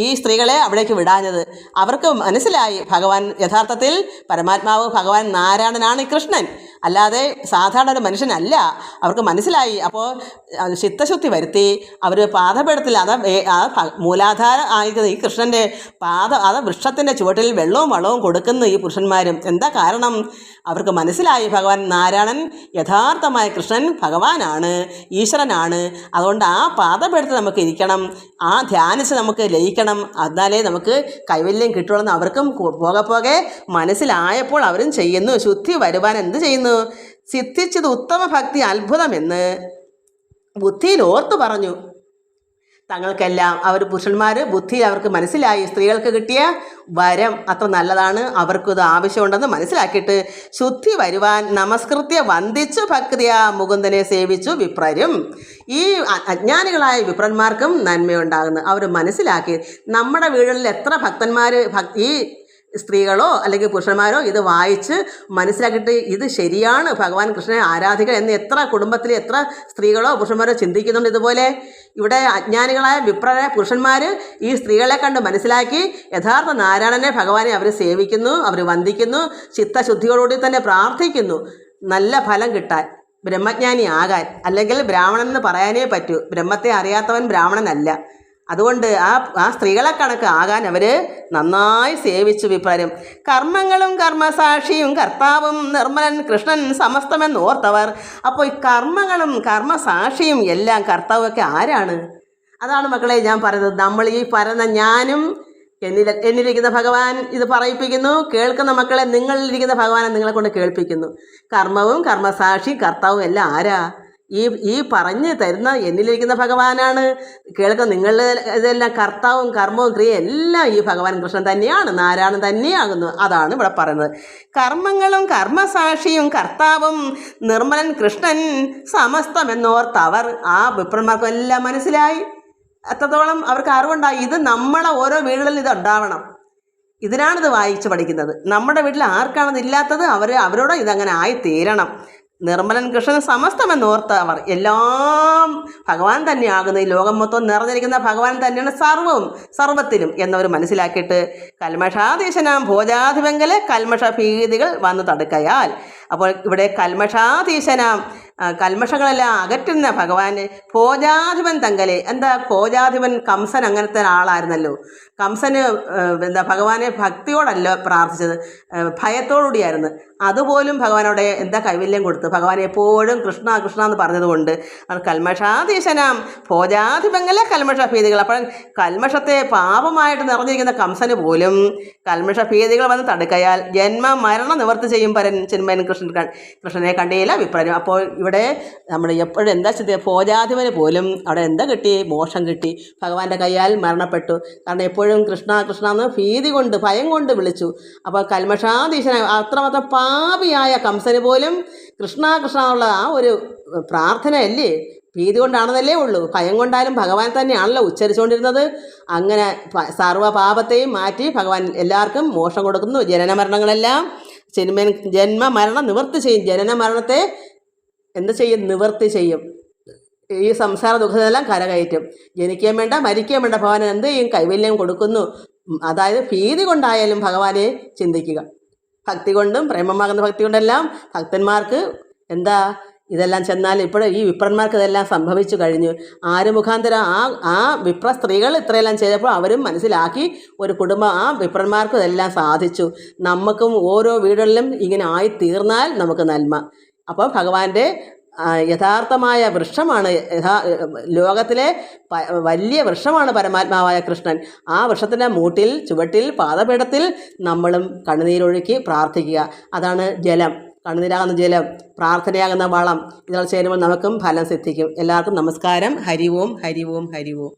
ഈ സ്ത്രീകളെ അവിടേക്ക് വിടാഞ്ഞത്. അവർക്ക് മനസ്സിലായി ഭഗവാൻ യഥാർത്ഥത്തിൽ പരമാത്മാവ് ഭഗവാൻ നാരായണനാണ് കൃഷ്ണൻ, അല്ലാതെ സാധാരണ ഒരു മനുഷ്യനല്ല. അവർക്ക് മനസ്സിലായി. അപ്പോൾ ചിത്തശുദ്ധി വരുത്തി അവർ പാദപീഠത്തിൽ മൂലാധാര ആയിരിക്കുന്ന ഈ കൃഷ്ണൻ്റെ വൃക്ഷത്തിൻ്റെ ചുവട്ടിൽ വെള്ളവും വളവും കൊടുക്കുന്നു ഈ പുരുഷന്മാരും. എന്താ കാരണം? അവർക്ക് മനസ്സിലായി ഭഗവാൻ നാരായണൻ യഥാർത്ഥമായ കൃഷ്ണൻ ഭഗവാനാണ്, ഈശ്വരനാണ്. അതുകൊണ്ട് ആ പാദപീഠത്തിൽ നമുക്ക് ഇരിക്കണം, ആ ധ്യാനിച്ച് നമുക്ക് ലയിക്കണം, എന്നാലേ നമുക്ക് കൈവല്യം കിട്ടുള്ളൂ. അവർക്കും പോകെ പോകെ മനസ്സിലായപ്പോൾ അവരും ചെയ്യുന്നു. ശുദ്ധി വരുവാൻ എന്ത് ചെയ്യുന്നു? സിദ്ധിച്ചത് ഉത്തമ ഭക്തി അത്ഭുതമെന്ന് ബുദ്ധിയിൽ ഓർത്തു പറഞ്ഞു തങ്ങൾക്കെല്ലാം. അവർ പുരുഷന്മാർ ബുദ്ധി അവർക്ക് മനസ്സിലായി സ്ത്രീകൾക്ക് കിട്ടിയ വരം അത്ര നല്ലതാണ്, അവർക്കിത് ആവശ്യമുണ്ടെന്ന് മനസ്സിലാക്കിയിട്ട് ശുദ്ധി വരുവാൻ നമസ്കൃത്യ വന്ദിച്ചു ഭക്തിയ മുകുന്ദനെ സേവിച്ചു വിപ്രരും. ഈ അജ്ഞാനികളായ വിപ്രന്മാർക്കും നന്മയുണ്ടാകുന്നു. അവർ മനസ്സിലാക്കി. നമ്മുടെ വീടുകളിൽ എത്ര ഭക്തന്മാർ ഈ സ്ത്രീകളോ അല്ലെങ്കിൽ പുരുഷന്മാരോ ഇത് വായിച്ച് മനസ്സിലാക്കിയിട്ട് ഇത് ശരിയാണ്, ഭഗവാൻ കൃഷ്ണനെ ആരാധിക്കുക എന്ന് എത്ര കുടുംബത്തിൽ എത്ര സ്ത്രീകളോ പുരുഷന്മാരോ ചിന്തിക്കുന്നുണ്ട്. ഇതുപോലെ ഇവിടെ അജ്ഞാനികളായ പുരുഷന്മാർ ഈ സ്ത്രീകളെ കണ്ട് മനസ്സിലാക്കി യഥാർത്ഥ നാരായണനെ ഭഗവാനെ അവർ സേവിക്കുന്നു, അവർ വന്ദിക്കുന്നു, ചിത്തശുദ്ധിയോടുകൂടി തന്നെ പ്രാർത്ഥിക്കുന്നു നല്ല ഫലം കിട്ടാൻ, ബ്രഹ്മജ്ഞാനി ആകാൻ. അല്ലെങ്കിൽ ബ്രാഹ്മണൻ എന്ന് പറയാനേ പറ്റൂ. ബ്രഹ്മത്തെ അറിയാത്തവൻ ബ്രാഹ്മണനല്ല. അതുകൊണ്ട് ആ സ്ത്രീകളെ കണക്ക് ആകാൻ അവർ നന്നായി സേവിച്ചു വിപ്രരും. കർമ്മങ്ങളും കർമ്മസാക്ഷിയും കർത്താവും നിർമ്മലൻ കൃഷ്ണൻ സമസ്തമെന്ന് ഓർത്തവർ. അപ്പോൾ ഈ കർമ്മങ്ങളും കർമ്മസാക്ഷിയും എല്ലാം കർത്താവൊക്കെ ആരാണ്? അതാണ് മക്കളെ ഞാൻ പറയുന്നത്. നമ്മൾ ഈ പറയുന്ന ഞാനും എന്നിലിരിക്കുന്ന ഭഗവാൻ ഇത് പറയിപ്പിക്കുന്നു, കേൾക്കുന്ന മക്കളെ നിങ്ങളിലിരിക്കുന്ന ഭഗവാനെ നിങ്ങളെ കൊണ്ട് കേൾപ്പിക്കുന്നു. കർമ്മവും കർമ്മസാക്ഷിയും കർത്താവും എല്ലാം ആരാ? ഈ പറഞ്ഞു തരുന്ന എന്നിലിരിക്കുന്ന ഭഗവാനാണ്. കേൾക്കുന്ന നിങ്ങളുടെ ഇതെല്ലാം കർത്താവും കർമ്മവും ക്രിയ എല്ലാം ഈ ഭഗവാൻ കൃഷ്ണൻ തന്നെയാണ്, നാരായണൻ തന്നെയാകുന്നു. അതാണ് ഇവിടെ പറയുന്നത്. കർമ്മങ്ങളും കർമ്മസാക്ഷിയും കർത്താവും നിർമ്മലൻ കൃഷ്ണൻ സമസ്തമെന്നോർത്തവർ. ആ വിപ്രന്മാർക്കും എല്ലാം മനസ്സിലായി, എത്രത്തോളം അവർക്ക് അറിവുണ്ടായി. ഇത് നമ്മളെ ഓരോ വീടുകളിൽ ഇത് ഉണ്ടാവണം. ഇതിനാണിത് വായിച്ച് പഠിക്കുന്നത്. നമ്മുടെ വീട്ടിൽ ആർക്കാണത് ഇല്ലാത്തത് അവരോട് ഇതങ്ങനെ ആയി തീരണം. നിർമ്മലൻ കൃഷ്ണൻ സമസ്തമെന്നോർത്ത് അവർ എല്ലാം ഭഗവാൻ തന്നെയാകുന്നു. ഈ ലോകം മൊത്തം നിറഞ്ഞിരിക്കുന്ന ഭഗവാൻ തന്നെയാണ് സർവത്തിലും എന്നവർ മനസ്സിലാക്കിയിട്ട് കൽമഷാധീശനാം ഭോജാധിപങ്കലെ കൽമഷ ഭീതികൾ വന്നു തടുക്കയാൽ. അപ്പോൾ ഇവിടെ കൽമഷാധീശനാം കൽമഷങ്ങളെല്ലാം അകറ്റുന്ന ഭഗവാന് ഭോജാധിപൻ തങ്കലെ. എന്താ ഭോജാധിപൻ? കംസൻ അങ്ങനത്തെ ആളായിരുന്നല്ലോ. കംസന് ഭഗവാനെ ഭക്തിയോടല്ല പ്രാർത്ഥിച്ചത്, ഭയത്തോടുകൂടിയായിരുന്നു. അതുപോലും ഭഗവാനോടെ കൈവല്യം കൊടുത്തു. ഭഗവാൻ എപ്പോഴും കൃഷ്ണ കൃഷ്ണ എന്ന് പറഞ്ഞതുകൊണ്ട് കൽമഷാധീശനാം ഭോജാധിപങ്കലെ കൽമഷ ഭീതികൾ. അപ്പോൾ കൽമഷത്തെ പാപമായിട്ട് നിറഞ്ഞിരിക്കുന്ന കംസന് പോലും കൽമഷ ഭീതികൾ വന്ന് തടുക്കയാൽ ജന്മ മരണ നിവർത്തി ചെയ്യും പരൻ ചിന്മയൻ കൃഷ്ണനെ കണ്ടില്ല വിപ്രനും. അപ്പോൾ ഇവിടെ നമ്മൾ എപ്പോഴും ചെയ്തത്? ഭോജാധിപന് പോലും അവിടെ കിട്ടി? മോക്ഷം കിട്ടി. ഭഗവാന്റെ കയ്യാൽ മരണപ്പെട്ടു. കാരണം എപ്പോഴും കൃഷ്ണ കൃഷ്ണ എന്ന് ഭീതി കൊണ്ട് ഭയം കൊണ്ട് വിളിച്ചു. അപ്പോൾ കൽമഷാധീശനായ അത്രമാത്രം പാപിയായ കംസന് പോലും കൃഷ്ണ കൃഷ്ണ എന്നുള്ള ആ ഒരു പ്രാർത്ഥനയല്ലേ, ഭീതി കൊണ്ടാണെന്നല്ലേ ഉള്ളൂ. ഭയം കൊണ്ടാലും ഭഗവാൻ തന്നെയാണല്ലോ ഉച്ചരിച്ചുകൊണ്ടിരുന്നത്. അങ്ങനെ സർവ്വപാപത്തെയും മാറ്റി ഭഗവാൻ എല്ലാവർക്കും മോക്ഷം കൊടുക്കുന്നു. ജനന മരണങ്ങളെല്ലാം ജന്മ മരണം നിവർത്തി ചെയ്യും. ജനന മരണത്തെ ചെയ്യും? നിവർത്തി ചെയ്യും. ഈ സംസാര ദുഃഖതെല്ലാം കരകയറ്റും. ജനിക്കാൻ വേണ്ട മരിക്കാൻ വേണ്ട ഭഗവാൻ ചെയ്യും? കൈവല്യം കൊടുക്കുന്നു. അതായത് ഭീതി കൊണ്ടായാലും ഭഗവാനെ ചിന്തിക്കുക. ഭക്തി കൊണ്ടും പ്രേമമാകുന്ന ഭക്തി കൊണ്ടെല്ലാം ഭക്തന്മാർക്ക് ഇതെല്ലാം ചെന്നാൽ ഇപ്പോഴും ഈ വിപ്രന്മാർക്ക് ഇതെല്ലാം സംഭവിച്ചു കഴിഞ്ഞു. ആര് മുഖാന്തരം? ആ വിപ്ര സ്ത്രീകൾ ഇത്രയെല്ലാം ചെയ്തപ്പോൾ അവരും മനസ്സിലാക്കി ഒരു കുടുംബം ആ വിപ്രന്മാർക്കും ഇതെല്ലാം സാധിച്ചു. നമുക്കും ഓരോ വീടുകളിലും ഇങ്ങനെ ആയിത്തീർന്നാൽ നമുക്ക് നന്മ. അപ്പോൾ ഭഗവാന്റെ യഥാർത്ഥമായ വൃക്ഷമാണ്, ലോകത്തിലെ വലിയ വൃക്ഷമാണ് പരമാത്മാവായ കൃഷ്ണൻ. ആ വൃക്ഷത്തിൻ്റെ മൂട്ടിൽ ചുവട്ടിൽ പാദപീഠത്തിൽ നമ്മളും കണ്ണുനീരൊഴുക്കി പ്രാർത്ഥിക്കുക. അതാണ് ജലം. കണ്ണുനീരാകുന്ന ജലം, പ്രാർത്ഥനയാകുന്ന വളം. ഇതെല്ലാം ചേരുമ്പോൾ നമുക്കും ഫലം സിദ്ധിക്കും. എല്ലാവർക്കും നമസ്കാരം. ഹരി ഓം ഹരി ഓം ഹരി ഓം.